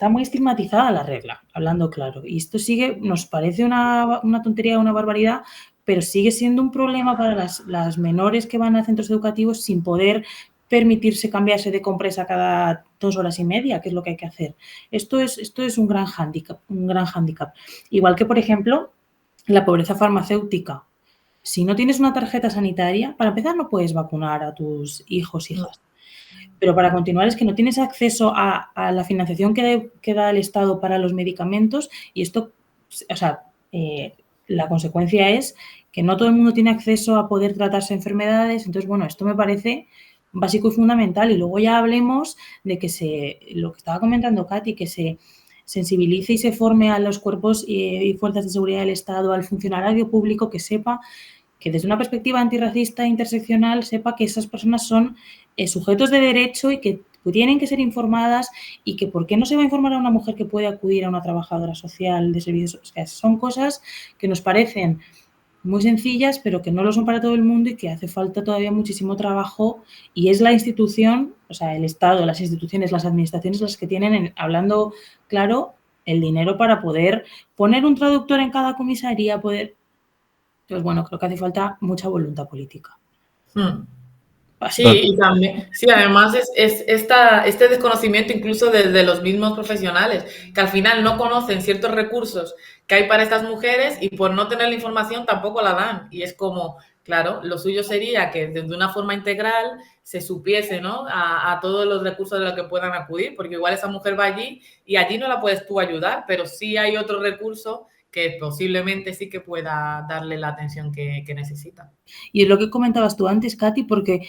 muy estigmatizada la regla, hablando claro. Y esto nos parece una tontería, una barbaridad, pero sigue siendo un problema para las menores que van a centros educativos sin poder permitirse cambiarse de compresa cada 2 horas y media, que es lo que hay que hacer. Esto es un gran hándicap. Igual que, por ejemplo, la pobreza farmacéutica. Si no tienes una tarjeta sanitaria, para empezar no puedes vacunar a tus hijos, hijas. Pero para continuar es que no tienes acceso a la financiación que da el Estado para los medicamentos y esto, o sea, la consecuencia es que no todo el mundo tiene acceso a poder tratarse enfermedades. Entonces, bueno, esto me parece básico y fundamental. Y luego ya hablemos de lo que estaba comentando Katy, que se sensibilice y se forme a los cuerpos y fuerzas de seguridad del Estado, al funcionario público, que sepa que desde una perspectiva antirracista e interseccional sepa que esas personas son sujetos de derecho y que tienen que ser informadas y que por qué no se va a informar a una mujer que puede acudir a una trabajadora social de servicios. O sea, son cosas que nos parecen muy sencillas, pero que no lo son para todo el mundo y que hace falta todavía muchísimo trabajo y es la institución, o sea, el Estado, las instituciones, las administraciones las que tienen, hablando claro, el dinero para poder poner un traductor en cada comisaría, Pues bueno, creo que hace falta mucha voluntad política. Sí, y también, sí, además es este desconocimiento incluso de los mismos profesionales, que al final no conocen ciertos recursos que hay para estas mujeres y por no tener la información tampoco la dan. Y es como, claro, lo suyo sería que de una forma integral se supiese, ¿no?, a todos los recursos de los que puedan acudir, porque igual esa mujer va allí y allí no la puedes tú ayudar, pero sí hay otro recurso que posiblemente sí que pueda darle la atención que necesita. Y es lo que comentabas tú antes, Katy, porque,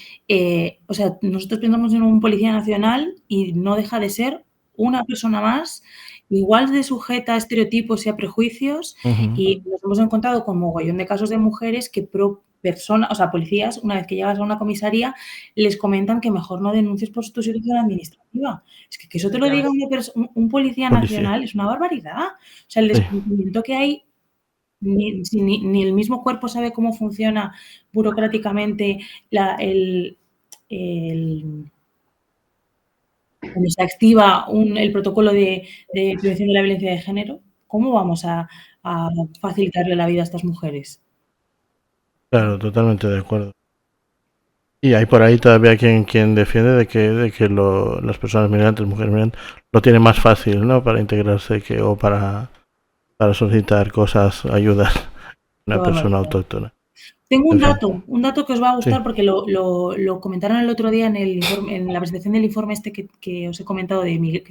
o sea, nosotros pensamos en un policía nacional y no deja de ser una persona más, igual de sujeta a estereotipos y a prejuicios, y nos hemos encontrado con mogollón de casos de mujeres que policías, una vez que llegas a una comisaría, les comentan que mejor no denuncies por tu situación administrativa. Es que eso te lo diga un policía nacional es una barbaridad. O sea, el desconocimiento que hay, ni el mismo cuerpo sabe cómo funciona burocráticamente cuando se activa el protocolo de prevención de la violencia de género. ¿Cómo vamos a facilitarle la vida a estas mujeres? Claro, totalmente de acuerdo. Y hay por ahí todavía quien defiende de que las personas migrantes, mujeres migrantes, lo tienen más fácil, ¿no?, para integrarse o para solicitar cosas, ayudas, una persona autóctona. Tengo un dato que os va a gustar, Sí. porque lo comentaron el otro día en la presentación del informe este que os he comentado, que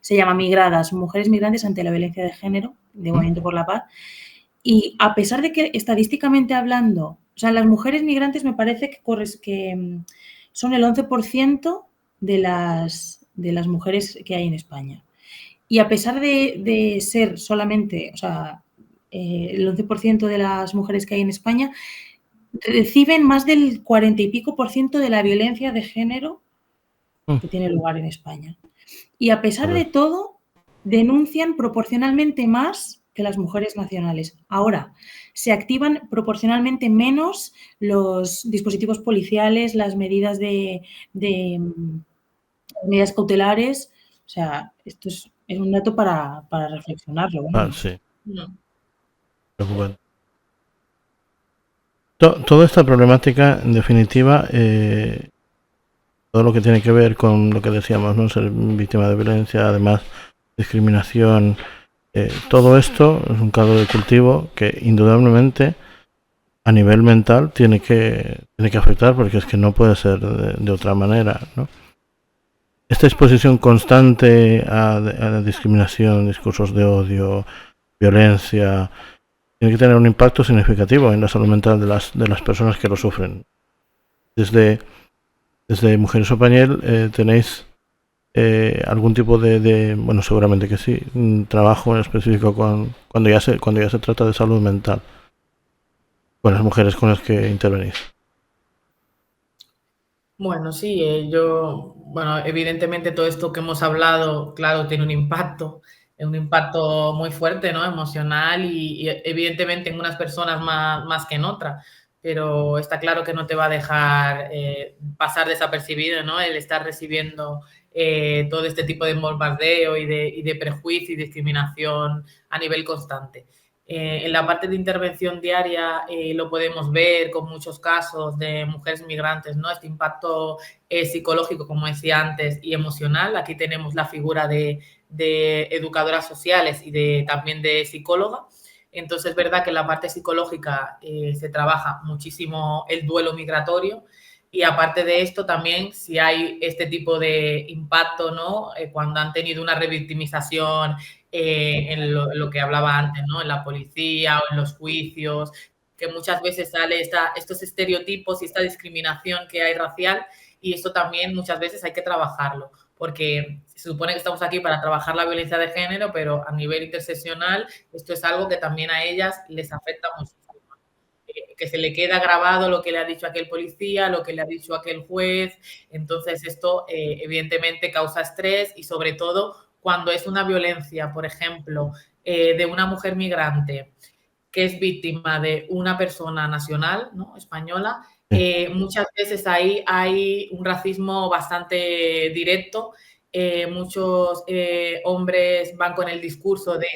se llama Migradas, Mujeres Migrantes ante la Violencia de Género, de Movimiento por la Paz. Y a pesar de que estadísticamente hablando, o sea, las mujeres migrantes me parece que son el 11% de las mujeres que hay en España. Y a pesar de ser solamente, o sea, el 11% de las mujeres que hay en España, reciben más del 40 y pico % de la violencia de género que tiene lugar en España. Y a pesar de todo, denuncian proporcionalmente más que las mujeres nacionales. Ahora, se activan proporcionalmente menos los dispositivos policiales, las medidas medidas cautelares. O sea, esto es un dato para reflexionarlo. Sí. No. Preocupante. Toda esta problemática, en definitiva, todo lo que tiene que ver con lo que decíamos, ¿no? Ser víctima de violencia, además discriminación, todo esto es un caldo de cultivo que indudablemente a nivel mental tiene que afectar, porque es que no puede ser de otra manera, ¿no? Esta exposición constante a la discriminación, discursos de odio, violencia, tiene que tener un impacto significativo en la salud mental de las personas que lo sufren. Desde Mujeres o Pañel tenéis algún tipo de bueno, seguramente que sí, un trabajo en específico cuando ya se trata de salud mental con las mujeres con las que intervenís. Bueno, sí, bueno, evidentemente todo esto que hemos hablado, claro, tiene un impacto muy fuerte, ¿no? Emocional y evidentemente en unas personas más que en otras, pero está claro que no te va a dejar pasar desapercibido, ¿no? El estar recibiendo todo este tipo de bombardeo y de prejuicio y discriminación a nivel constante. En la parte de intervención diaria lo podemos ver con muchos casos de mujeres migrantes, ¿no? Este impacto psicológico, como decía antes, y emocional. Aquí tenemos la figura de educadoras sociales y también de psicóloga. Entonces, es verdad que en la parte psicológica se trabaja muchísimo el duelo migratorio. Y aparte de esto, también si hay este tipo de impacto, ¿no? Cuando han tenido una revictimización en lo que hablaba antes, ¿no? En la policía o en los juicios, que muchas veces sale estos estereotipos y esta discriminación que hay racial, y esto también muchas veces hay que trabajarlo, porque se supone que estamos aquí para trabajar la violencia de género, pero a nivel interseccional esto es algo que también a ellas les afecta muchísimo. Que se le queda grabado lo que le ha dicho aquel policía, lo que le ha dicho aquel juez. Entonces esto evidentemente causa estrés y sobre todo cuando es una violencia, por ejemplo, de una mujer migrante que es víctima de una persona nacional, ¿no? Española, muchas veces ahí hay un racismo bastante directo. Muchos hombres van con el discurso de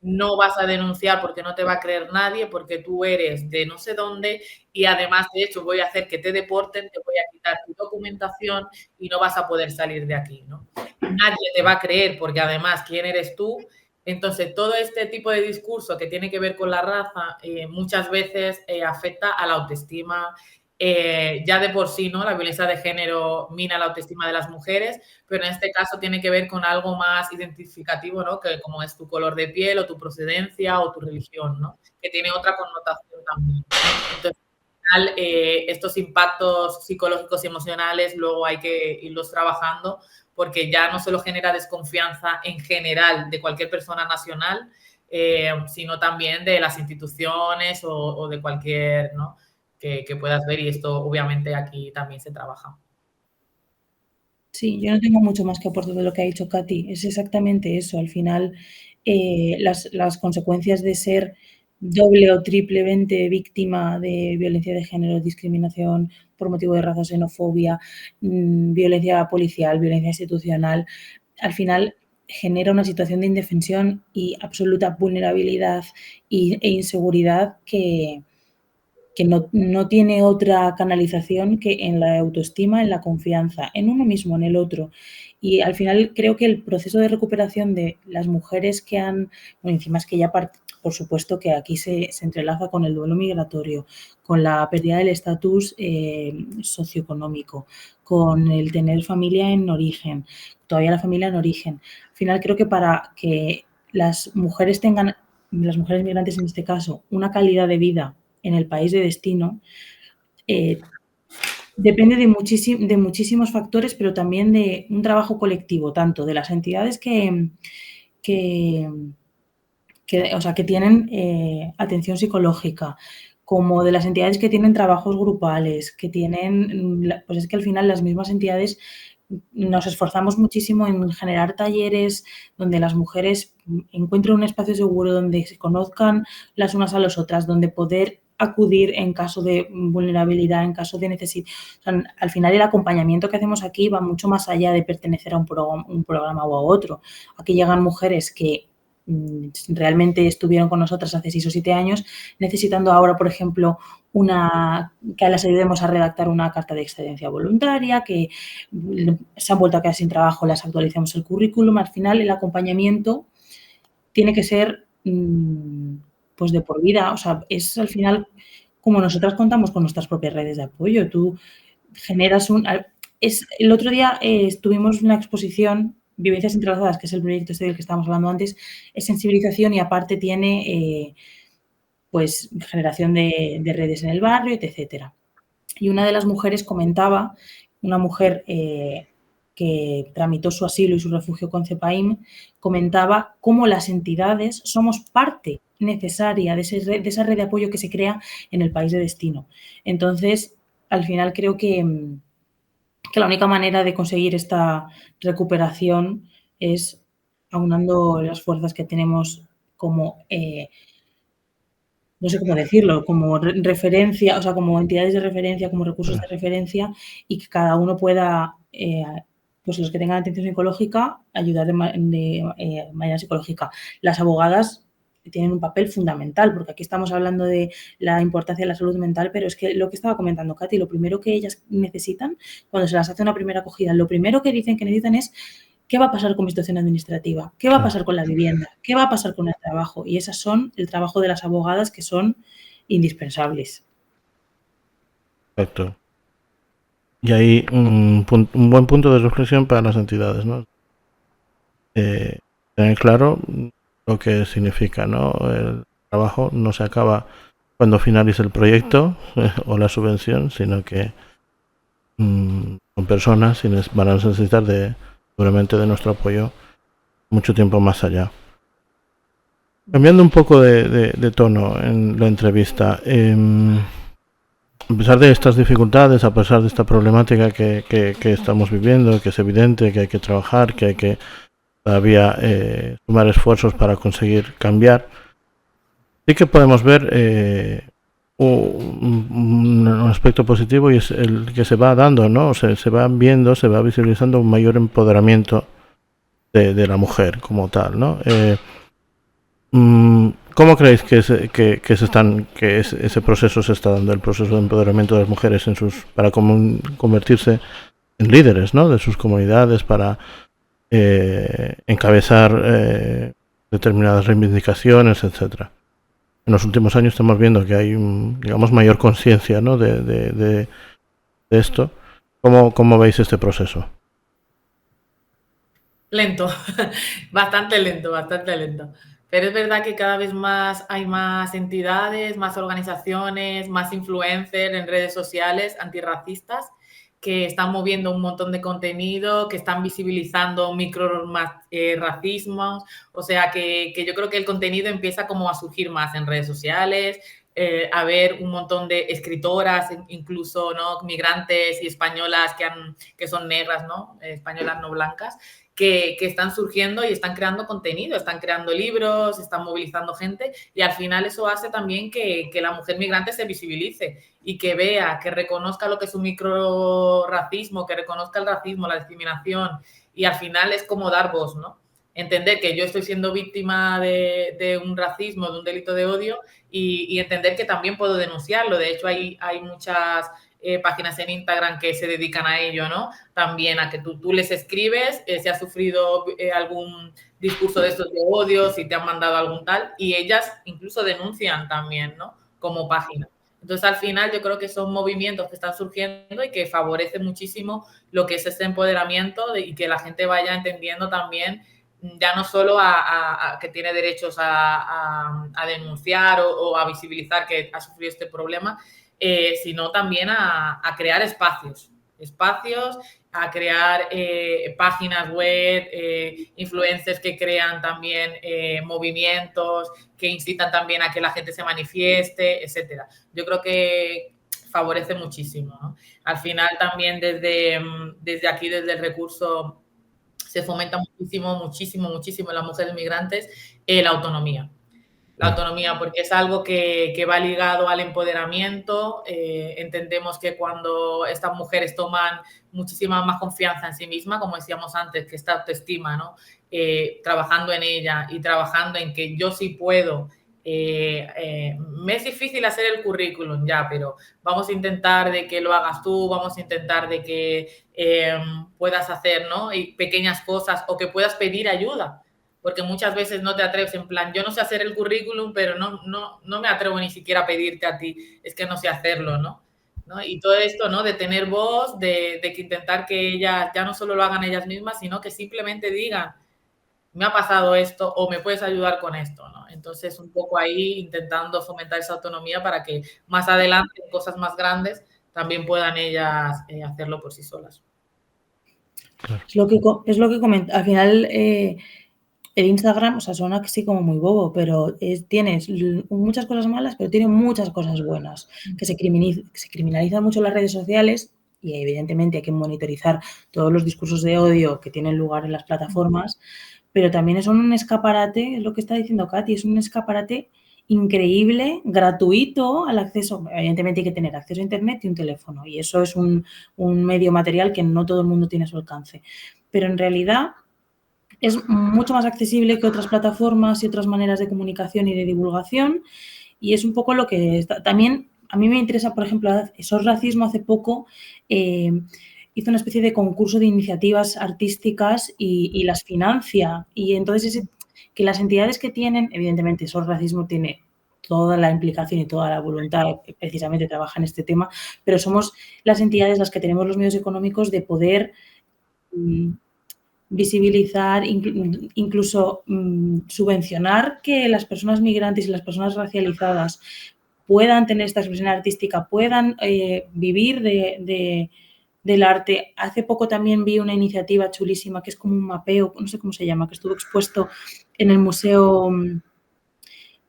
no vas a denunciar porque no te va a creer nadie, porque tú eres de no sé dónde y además, de hecho, voy a hacer que te deporten, te voy a quitar tu documentación y no vas a poder salir de aquí, ¿no? Nadie te va a creer porque además, ¿quién eres tú? Entonces, todo este tipo de discurso que tiene que ver con la raza muchas veces afecta a la autoestima. Ya de por sí, ¿no? La violencia de género mina la autoestima de las mujeres, pero en este caso tiene que ver con algo más identificativo, ¿no? Que como es tu color de piel o tu procedencia o tu religión, ¿no? Que tiene otra connotación también. Entonces, al final, estos impactos psicológicos y emocionales luego hay que irlos trabajando porque ya no solo genera desconfianza en general de cualquier persona nacional, sino también de las instituciones o de cualquier, ¿no? que puedas ver, y esto obviamente aquí también se trabaja. Sí, yo no tengo mucho más que aportar de lo que ha dicho Katy. Es exactamente eso. Al final, las consecuencias de ser doble o triplemente víctima de violencia de género, discriminación por motivo de raza, xenofobia, violencia policial, violencia institucional, al final genera una situación de indefensión y absoluta vulnerabilidad e inseguridad que no tiene otra canalización que en la autoestima, en la confianza, en uno mismo, en el otro. Y al final creo que el proceso de recuperación de las mujeres que han, bueno, encima es que ya por supuesto que aquí se entrelaza con el duelo migratorio, con la pérdida del estatus socioeconómico, con el tener familia en origen, todavía la familia en origen. Al final creo que para que las mujeres tengan, las mujeres migrantes en este caso, una calidad de vida en el país de destino, depende de muchísimos factores, pero también de un trabajo colectivo, tanto de las entidades que tienen atención psicológica, como de las entidades que tienen trabajos grupales, que tienen, pues es que al final las mismas entidades nos esforzamos muchísimo en generar talleres donde las mujeres encuentren un espacio seguro, donde se conozcan las unas a las otras, donde poder acudir en caso de vulnerabilidad, en caso de necesidad. O sea, al final el acompañamiento que hacemos aquí va mucho más allá de pertenecer a un programa o a otro. Aquí llegan mujeres que realmente estuvieron con nosotras hace 6 o 7 años, necesitando ahora, por ejemplo, que las ayudemos a redactar una carta de excedencia voluntaria, que se han vuelto a quedar sin trabajo, las actualicemos el currículum. Al final, el acompañamiento tiene que ser pues de por vida. O sea, es al final como nosotras contamos con nuestras propias redes de apoyo. Tú generas el otro día tuvimos una exposición, Vivencias Entrelazadas, que es el proyecto del que estábamos hablando antes, es sensibilización y aparte tiene pues generación de redes en el barrio, etcétera. Y una de las mujeres comentaba, una mujer que tramitó su asilo y su refugio con CEPAIM, comentaba cómo las entidades somos parte necesaria de esa red de apoyo que se crea en el país de destino. Entonces, al final creo que la única manera de conseguir esta recuperación es aunando las fuerzas que tenemos como no sé cómo decirlo, como referencia, o sea, como entidades de referencia, como recursos de referencia, y que cada uno pueda, pues los que tengan atención psicológica, ayudar de manera psicológica. Las abogadas tienen un papel fundamental, porque aquí estamos hablando de la importancia de la salud mental, pero es que lo que estaba comentando Katy, lo primero que ellas necesitan, cuando se las hace una primera acogida, lo primero que dicen que necesitan es ¿qué va a pasar con mi situación administrativa? ¿Qué va a pasar con la vivienda? ¿Qué va a pasar con el trabajo? Y esas son el trabajo de las abogadas que son indispensables. Perfecto. Y ahí un buen punto de reflexión para las entidades, ¿no? Tener claro lo que significa, ¿no? El trabajo no se acaba cuando finalice el proyecto o la subvención, sino que son personas y van a necesitar seguramente de nuestro apoyo mucho tiempo más allá. Cambiando un poco de tono en la entrevista, a pesar de estas dificultades, a pesar de esta problemática que estamos viviendo, que es evidente que hay que trabajar, que hay que todavía sumar esfuerzos para conseguir cambiar, sí que podemos ver un aspecto positivo, y es el que se va dando, ¿no? Se va viendo, se va visualizando un mayor empoderamiento de la mujer como tal, ¿no? ¿Cómo creéis que ese proceso se está dando, el proceso de empoderamiento de las mujeres para convertirse en líderes, ¿no? De sus comunidades, para encabezar determinadas reivindicaciones, etcétera? En los últimos años estamos viendo que hay digamos mayor conciencia, ¿no? de esto. ¿Cómo veis este proceso? Lento, bastante lento, bastante lento. Pero es verdad que cada vez más hay más entidades, más organizaciones, más influencers en redes sociales antirracistas que están moviendo un montón de contenido, que están visibilizando racismos. O sea, que yo creo que el contenido empieza como a surgir más en redes sociales, a ver un montón de escritoras, incluso, ¿no? Migrantes y españolas que son negras, ¿no? Españolas no blancas, que están surgiendo y están creando contenido, están creando libros, están movilizando gente, y al final eso hace también que la mujer migrante se visibilice y que vea, que reconozca lo que es un microracismo, que reconozca el racismo, la discriminación, y al final es como dar voz, ¿no? Entender que yo estoy siendo víctima de un racismo, de un delito de odio, y entender que también puedo denunciarlo. De hecho, hay muchas páginas en Instagram que se dedican a ello, ¿no? También a que tú les escribes si has sufrido algún discurso de estos de odio, si te han mandado algún tal, y ellas incluso denuncian también, ¿no? Como página. Entonces, al final, yo creo que son movimientos que están surgiendo y que favorecen muchísimo lo que es este empoderamiento y que la gente vaya entendiendo también, ya no solo a que tiene derechos a denunciar o a visibilizar que ha sufrido este problema, sino también a crear espacios, a crear páginas web, influencers que crean también movimientos, que incitan también a que la gente se manifieste, etcétera. Yo creo que favorece muchísimo, ¿no? Al final también desde aquí, desde el recurso, se fomenta muchísimo en las mujeres migrantes la autonomía. La autonomía, porque es algo que va ligado al empoderamiento. Entendemos que cuando estas mujeres toman muchísima más confianza en sí mismas, como decíamos antes, que esta autoestima, ¿no? Trabajando en ella y trabajando en que yo sí puedo. Me es difícil hacer el currículum ya, pero vamos a intentar de que lo hagas tú, vamos a intentar de que puedas hacer, ¿no? Y pequeñas cosas o que puedas pedir ayuda. Porque muchas veces no te atreves, en plan, yo no sé hacer el currículum, pero no me atrevo ni siquiera a pedirte a ti, es que no sé hacerlo, ¿no? Y todo esto, ¿no? De tener voz, de que intentar que ellas ya no solo lo hagan ellas mismas, sino que simplemente digan, me ha pasado esto o me puedes ayudar con esto, ¿no? Entonces, un poco ahí intentando fomentar esa autonomía para que más adelante, en cosas más grandes, también puedan ellas hacerlo por sí solas. Es lo que comenta. Al final, el Instagram, o sea, suena así como muy bobo, pero tienes muchas cosas malas, pero tiene muchas cosas buenas, que se criminalizan mucho las redes sociales y evidentemente hay que monitorizar todos los discursos de odio que tienen lugar en las plataformas, pero también son un escaparate, es lo que está diciendo Katy, es un escaparate increíble, gratuito al acceso. Evidentemente hay que tener acceso a internet y un teléfono, y eso es un medio material que no todo el mundo tiene a su alcance, pero en realidad es mucho más accesible que otras plataformas y otras maneras de comunicación y de divulgación, y es un poco lo que también a mí me interesa. Por ejemplo, SOS Racismo hace poco hizo una especie de concurso de iniciativas artísticas y las financia, y entonces que las entidades que tienen, evidentemente SOS Racismo tiene toda la implicación y toda la voluntad, precisamente trabaja en este tema, pero somos las entidades las que tenemos los medios económicos de poder visibilizar, incluso subvencionar que las personas migrantes y las personas racializadas puedan tener esta expresión artística, puedan vivir del arte. Hace poco también vi una iniciativa chulísima que es como un mapeo, no sé cómo se llama, que estuvo expuesto en el Museo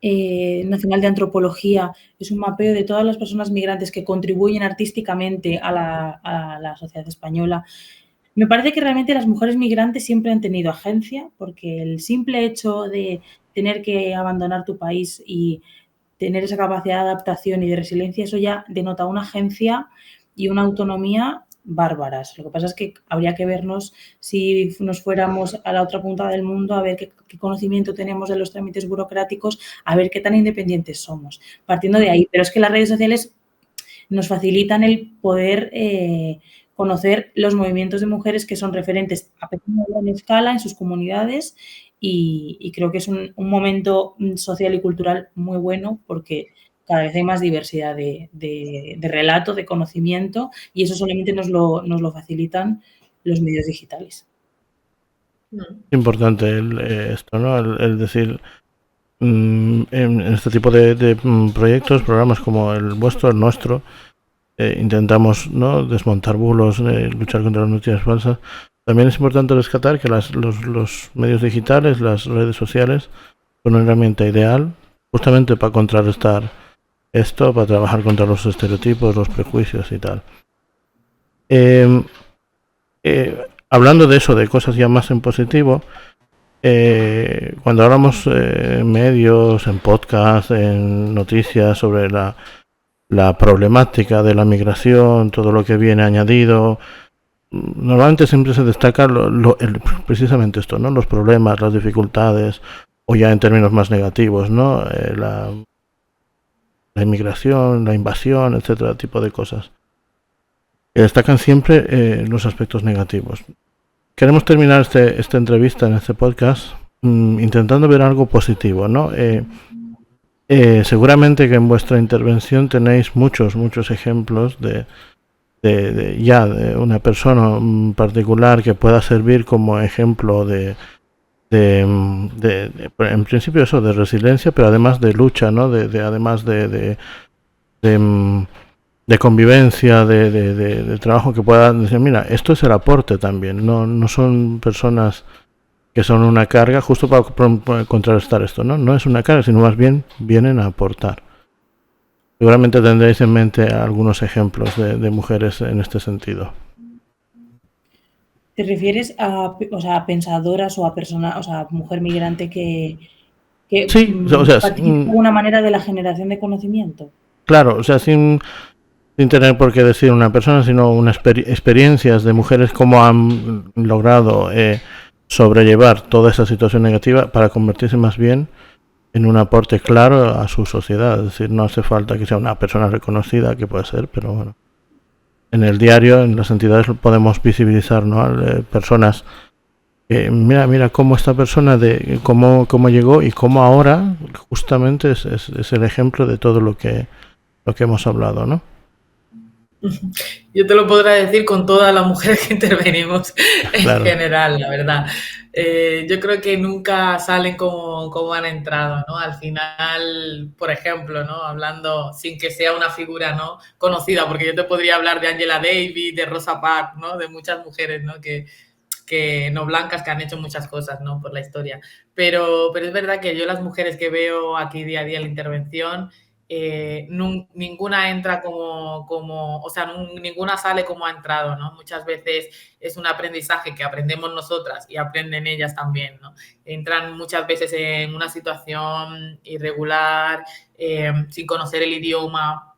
Nacional de Antropología. Es un mapeo de todas las personas migrantes que contribuyen artísticamente a la sociedad española. Me parece que realmente las mujeres migrantes siempre han tenido agencia, porque el simple hecho de tener que abandonar tu país y tener esa capacidad de adaptación y de resiliencia, eso ya denota una agencia y una autonomía bárbaras. Lo que pasa es que habría que vernos, si nos fuéramos a la otra punta del mundo, a ver qué conocimiento tenemos de los trámites burocráticos, a ver qué tan independientes somos, partiendo de ahí. Pero es que las redes sociales nos facilitan el poder conocer los movimientos de mujeres que son referentes a pequeña o gran escala en sus comunidades, y creo que es un momento social y cultural muy bueno, porque cada vez hay más diversidad de relato, de conocimiento, y eso solamente nos lo facilitan los medios digitales. Es importante esto, ¿no? El decir, en este tipo de proyectos, programas como el vuestro, el nuestro, intentamos, ¿no?, desmontar bulos, luchar contra las noticias falsas. También es importante rescatar que los medios digitales, las redes sociales, son una herramienta ideal justamente para contrarrestar esto, para trabajar contra los estereotipos, los prejuicios y tal. Hablando de eso, de cosas ya más en positivo, cuando hablamos en medios, en podcast, en noticias sobre la problemática de la migración, todo lo que viene añadido, normalmente siempre se destaca precisamente esto, ¿no? Los problemas, las dificultades, o ya en términos más negativos, ¿no? La inmigración, la invasión, etcétera, tipo de cosas. que destacan siempre los aspectos negativos. Queremos terminar esta entrevista en este podcast intentando ver algo positivo, ¿no? Seguramente que en vuestra intervención tenéis muchos ejemplos de una persona particular que pueda servir como ejemplo en principio eso, de resiliencia, pero además de lucha, ¿no? Además de convivencia, de trabajo, que pueda decir, mira, esto es el aporte también, no son personas que son una carga, justo para contrarrestar esto, ¿no? No es una carga, sino más bien vienen a aportar. Seguramente tendréis en mente algunos ejemplos de mujeres en este sentido. ¿Te refieres a pensadoras o a personas, o sea, mujer migrante que sí, participa de alguna manera de la generación de conocimiento? Claro, o sea, sin tener por qué decir una persona, sino unas experiencias de mujeres cómo han logrado sobrellevar toda esa situación negativa para convertirse más bien en un aporte claro a su sociedad. Es decir, no hace falta que sea una persona reconocida, que puede ser, pero bueno, en el diario, en las entidades podemos visibilizar, ¿no? Personas mira cómo esta persona cómo llegó y cómo ahora justamente es el ejemplo de todo lo que hemos hablado, ¿no? Yo te lo podré decir con todas las mujeres que intervenimos Claro. En general, la verdad. Yo creo que nunca salen como han entrado, ¿no? Al final, por ejemplo, ¿no? Hablando sin que sea una figura, ¿no? Conocida, porque yo te podría hablar de Angela Davis, de Rosa Parks, ¿no? De muchas mujeres, ¿no? Que no blancas, que han hecho muchas cosas, ¿no? Por la historia. Pero es verdad que yo las mujeres que veo aquí día a día en la intervención, ninguna entra o sea, ninguna sale como ha entrado, ¿no? Muchas veces es un aprendizaje que aprendemos nosotras y aprenden ellas también, ¿no? Entran muchas veces en una situación irregular, sin conocer el idioma,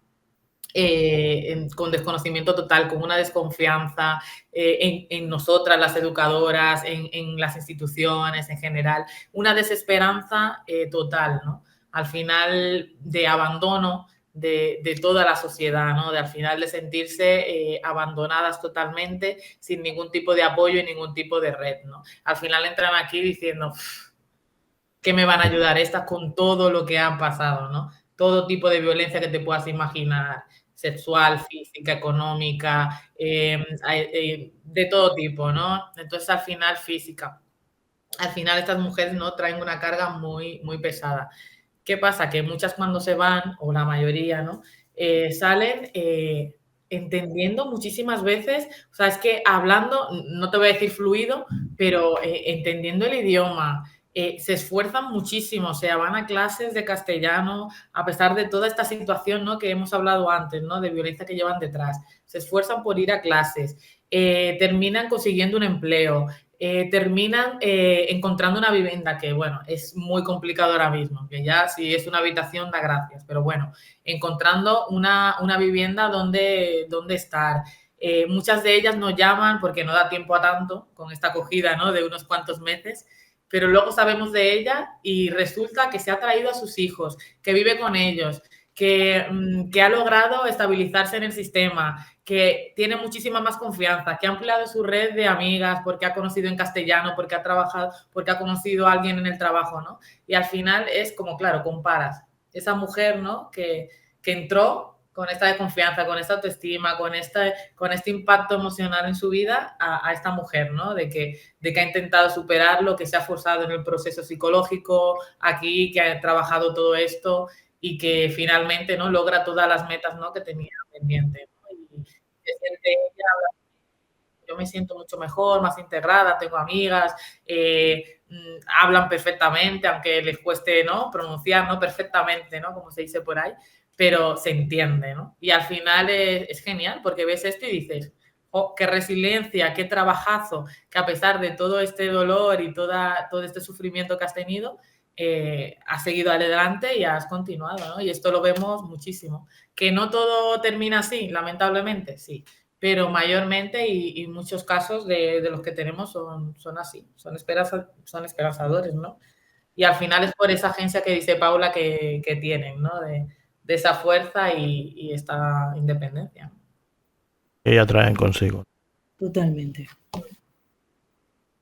con desconocimiento total, con una desconfianza en nosotras, las educadoras, en las instituciones en general, una desesperanza total, ¿no? Al final de abandono de toda la sociedad, ¿no? Al final de sentirse abandonadas totalmente, sin ningún tipo de apoyo y ningún tipo de red, ¿no? Al final entran aquí diciendo, ¿qué me van a ayudar estas con todo lo que han pasado, ¿no? Todo tipo de violencia que te puedas imaginar, sexual, física, económica, de todo tipo, ¿no? Entonces, al final, física. Al final, estas mujeres, ¿no? Traen una carga muy, muy pesada. ¿Qué pasa? Que muchas cuando se van, o la mayoría, ¿no? Salen entendiendo muchísimas veces, o sea, es que hablando, no te voy a decir fluido, pero entendiendo el idioma, se esfuerzan muchísimo, o sea, van a clases de castellano, a pesar de toda esta situación, ¿no? Que hemos hablado antes, ¿no? De violencia que llevan detrás. Se esfuerzan por ir a clases, terminan consiguiendo un empleo, terminan encontrando una vivienda que, bueno, es muy complicado ahora mismo, que ya si es una habitación da gracias, pero bueno, encontrando una vivienda donde estar. Muchas de ellas nos llaman porque no da tiempo a tanto con esta acogida, ¿no? De unos cuantos meses, pero luego sabemos de ella y resulta que se ha traído a sus hijos, que vive con ellos, que ha logrado estabilizarse en el sistema, que tiene muchísima más confianza, que ha ampliado su red de amigas porque ha conocido en castellano, porque ha trabajado, porque ha conocido a alguien en el trabajo, ¿no? Y al final es como, claro, comparas esa mujer, ¿no? Que entró con esta desconfianza, con esta autoestima, con este impacto emocional en su vida a esta mujer, ¿no? De que ha intentado superarlo, que se ha forzado en el proceso psicológico aquí, que ha trabajado todo esto y que finalmente, ¿no? Logra todas las metas, ¿no? Que tenía pendiente, ¿no? Y se siente ella, yo me siento mucho mejor, más integrada, tengo amigas, hablan perfectamente, aunque les cueste, ¿no? Pronunciar, ¿no? Perfectamente, ¿no? Como se dice por ahí, pero se entiende, ¿no? Y al final es genial porque ves esto y dices, oh, qué resiliencia, qué trabajazo, que a pesar de todo este dolor y todo este sufrimiento que has tenido, has seguido adelante y has continuado, ¿no? Y esto lo vemos muchísimo. Que no todo termina así, lamentablemente, sí, pero mayormente y muchos casos de los que tenemos son así, son esperanzadores, ¿no? Y al final es por esa agencia que dice Paula que tienen, ¿no? De esa fuerza y esta independencia. ella traen consigo. Totalmente.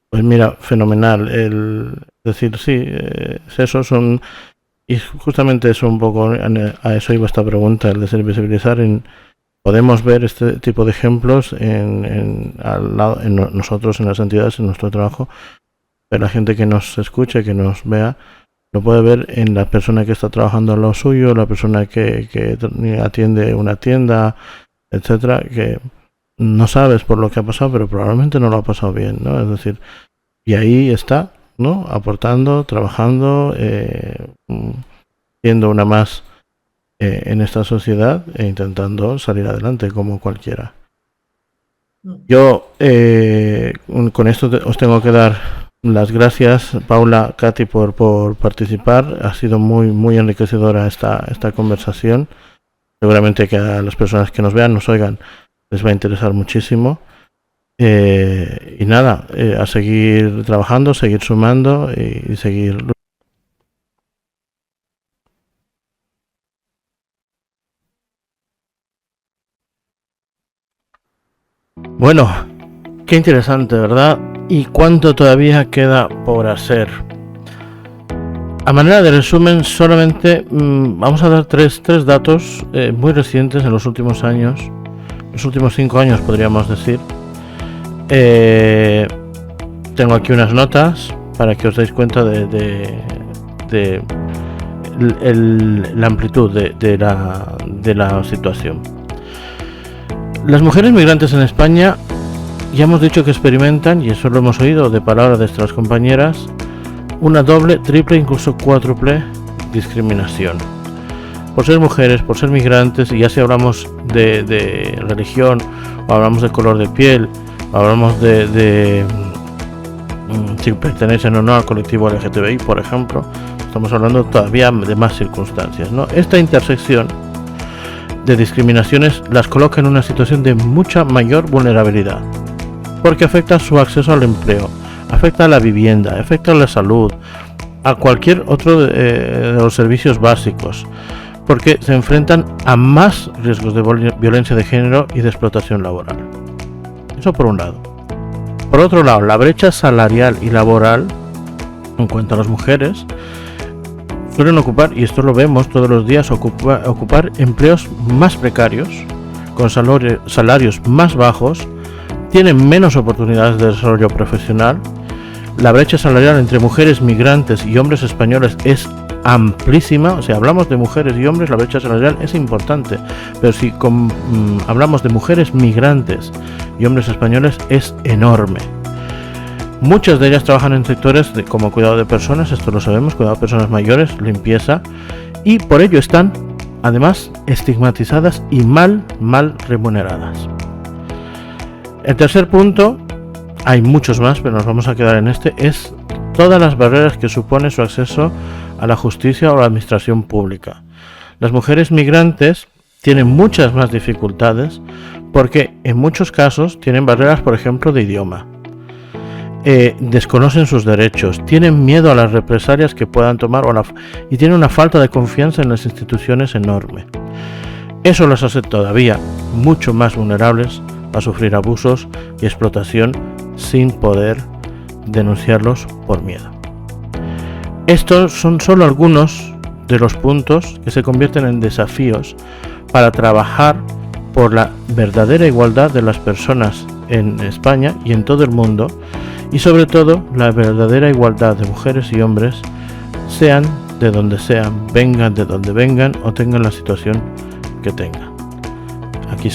Pues mira, fenomenal. Es decir, sí, es eso, y justamente eso un poco, a eso iba esta pregunta, el de visibilizar. Podemos ver este tipo de ejemplos en nosotros, en las entidades, en nuestro trabajo, pero la gente que nos escuche, que nos vea, lo puede ver en la persona que está trabajando en lo suyo, la persona que atiende una tienda, etcétera, que no sabes por lo que ha pasado, pero probablemente no lo ha pasado bien, ¿no? Es decir, y ahí está, ¿no? Aportando, trabajando, siendo una más en esta sociedad e intentando salir adelante como cualquiera. Yo con esto os tengo que dar las gracias, Paula, Katy, por participar. Ha sido muy enriquecedora esta conversación. Seguramente que a las personas que nos vean, nos oigan, les va a interesar muchísimo. Y nada, a seguir trabajando, seguir sumando y seguir. Bueno, qué interesante, ¿verdad? Y cuánto todavía queda por hacer. A manera de resumen, solamente vamos a dar tres datos muy recientes en los últimos años, los últimos 5 años podríamos decir. Tengo aquí unas notas para que os deis cuenta de la amplitud de la situación. Las mujeres migrantes en España, ya hemos dicho que experimentan, y eso lo hemos oído de palabras de nuestras compañeras, una doble, triple, incluso cuádruple discriminación. Por ser mujeres, por ser migrantes, y ya si hablamos de religión, o hablamos de color de piel, o hablamos de si pertenecen o no al colectivo LGTBI, por ejemplo, estamos hablando todavía de más circunstancias, ¿no? Esta intersección de discriminaciones las coloca en una situación de mucha mayor vulnerabilidad, porque afecta su acceso al empleo, afecta a la vivienda, afecta a la salud, a cualquier otro de los servicios básicos, porque se enfrentan a más riesgos de violencia de género y de explotación laboral. Eso por un lado. Por otro lado, la brecha salarial y laboral en cuanto a las mujeres suelen ocupar, y esto lo vemos todos los días, ocupar empleos más precarios, con salarios más bajos, tienen menos oportunidades de desarrollo profesional. La brecha salarial entre mujeres migrantes y hombres españoles es amplísima, o sea, hablamos de mujeres y hombres, la brecha salarial es importante, pero si hablamos de mujeres migrantes y hombres españoles es enorme. Muchas de ellas trabajan en sectores como cuidado de personas, esto lo sabemos, cuidado de personas mayores, limpieza, y por ello están, además, estigmatizadas y mal remuneradas. El tercer punto, hay muchos más, pero nos vamos a quedar en este, es todas las barreras que supone su acceso a la justicia o a la administración pública. Las mujeres migrantes tienen muchas más dificultades porque en muchos casos tienen barreras, por ejemplo, de idioma. Desconocen sus derechos, tienen miedo a las represalias que puedan tomar y tienen una falta de confianza en las instituciones enorme. Eso los hace todavía mucho más vulnerables a sufrir abusos y explotación sin poder denunciarlos por miedo. Estos son solo algunos de los puntos que se convierten en desafíos para trabajar por la verdadera igualdad de las personas en España y en todo el mundo, y sobre todo la verdadera igualdad de mujeres y hombres, sean de donde sean, vengan de donde vengan o tengan la situación que tengan. Aquí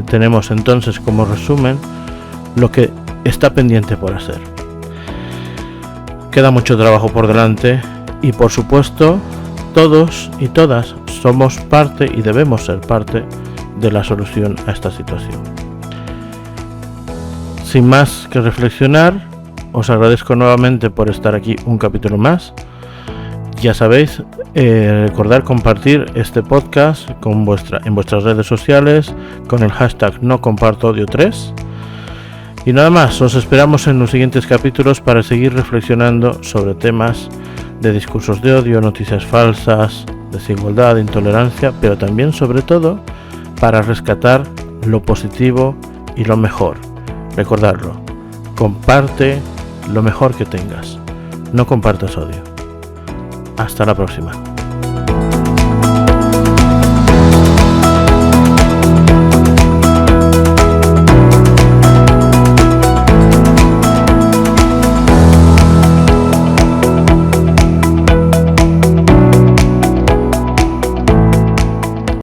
tenemos entonces como resumen lo que está pendiente por hacer. Queda mucho trabajo por delante y por supuesto todos y todas somos parte y debemos ser parte de la solución a esta situación. Sin más que reflexionar, os agradezco nuevamente por estar aquí un capítulo más. Ya sabéis, recordar compartir este podcast en vuestras redes sociales con el hashtag #NoCompartoOdio3. Y nada más, os esperamos en los siguientes capítulos para seguir reflexionando sobre temas de discursos de odio, noticias falsas, desigualdad, intolerancia, pero también sobre todo para rescatar lo positivo y lo mejor. Recordarlo, comparte lo mejor que tengas, no compartas odio. Hasta la próxima.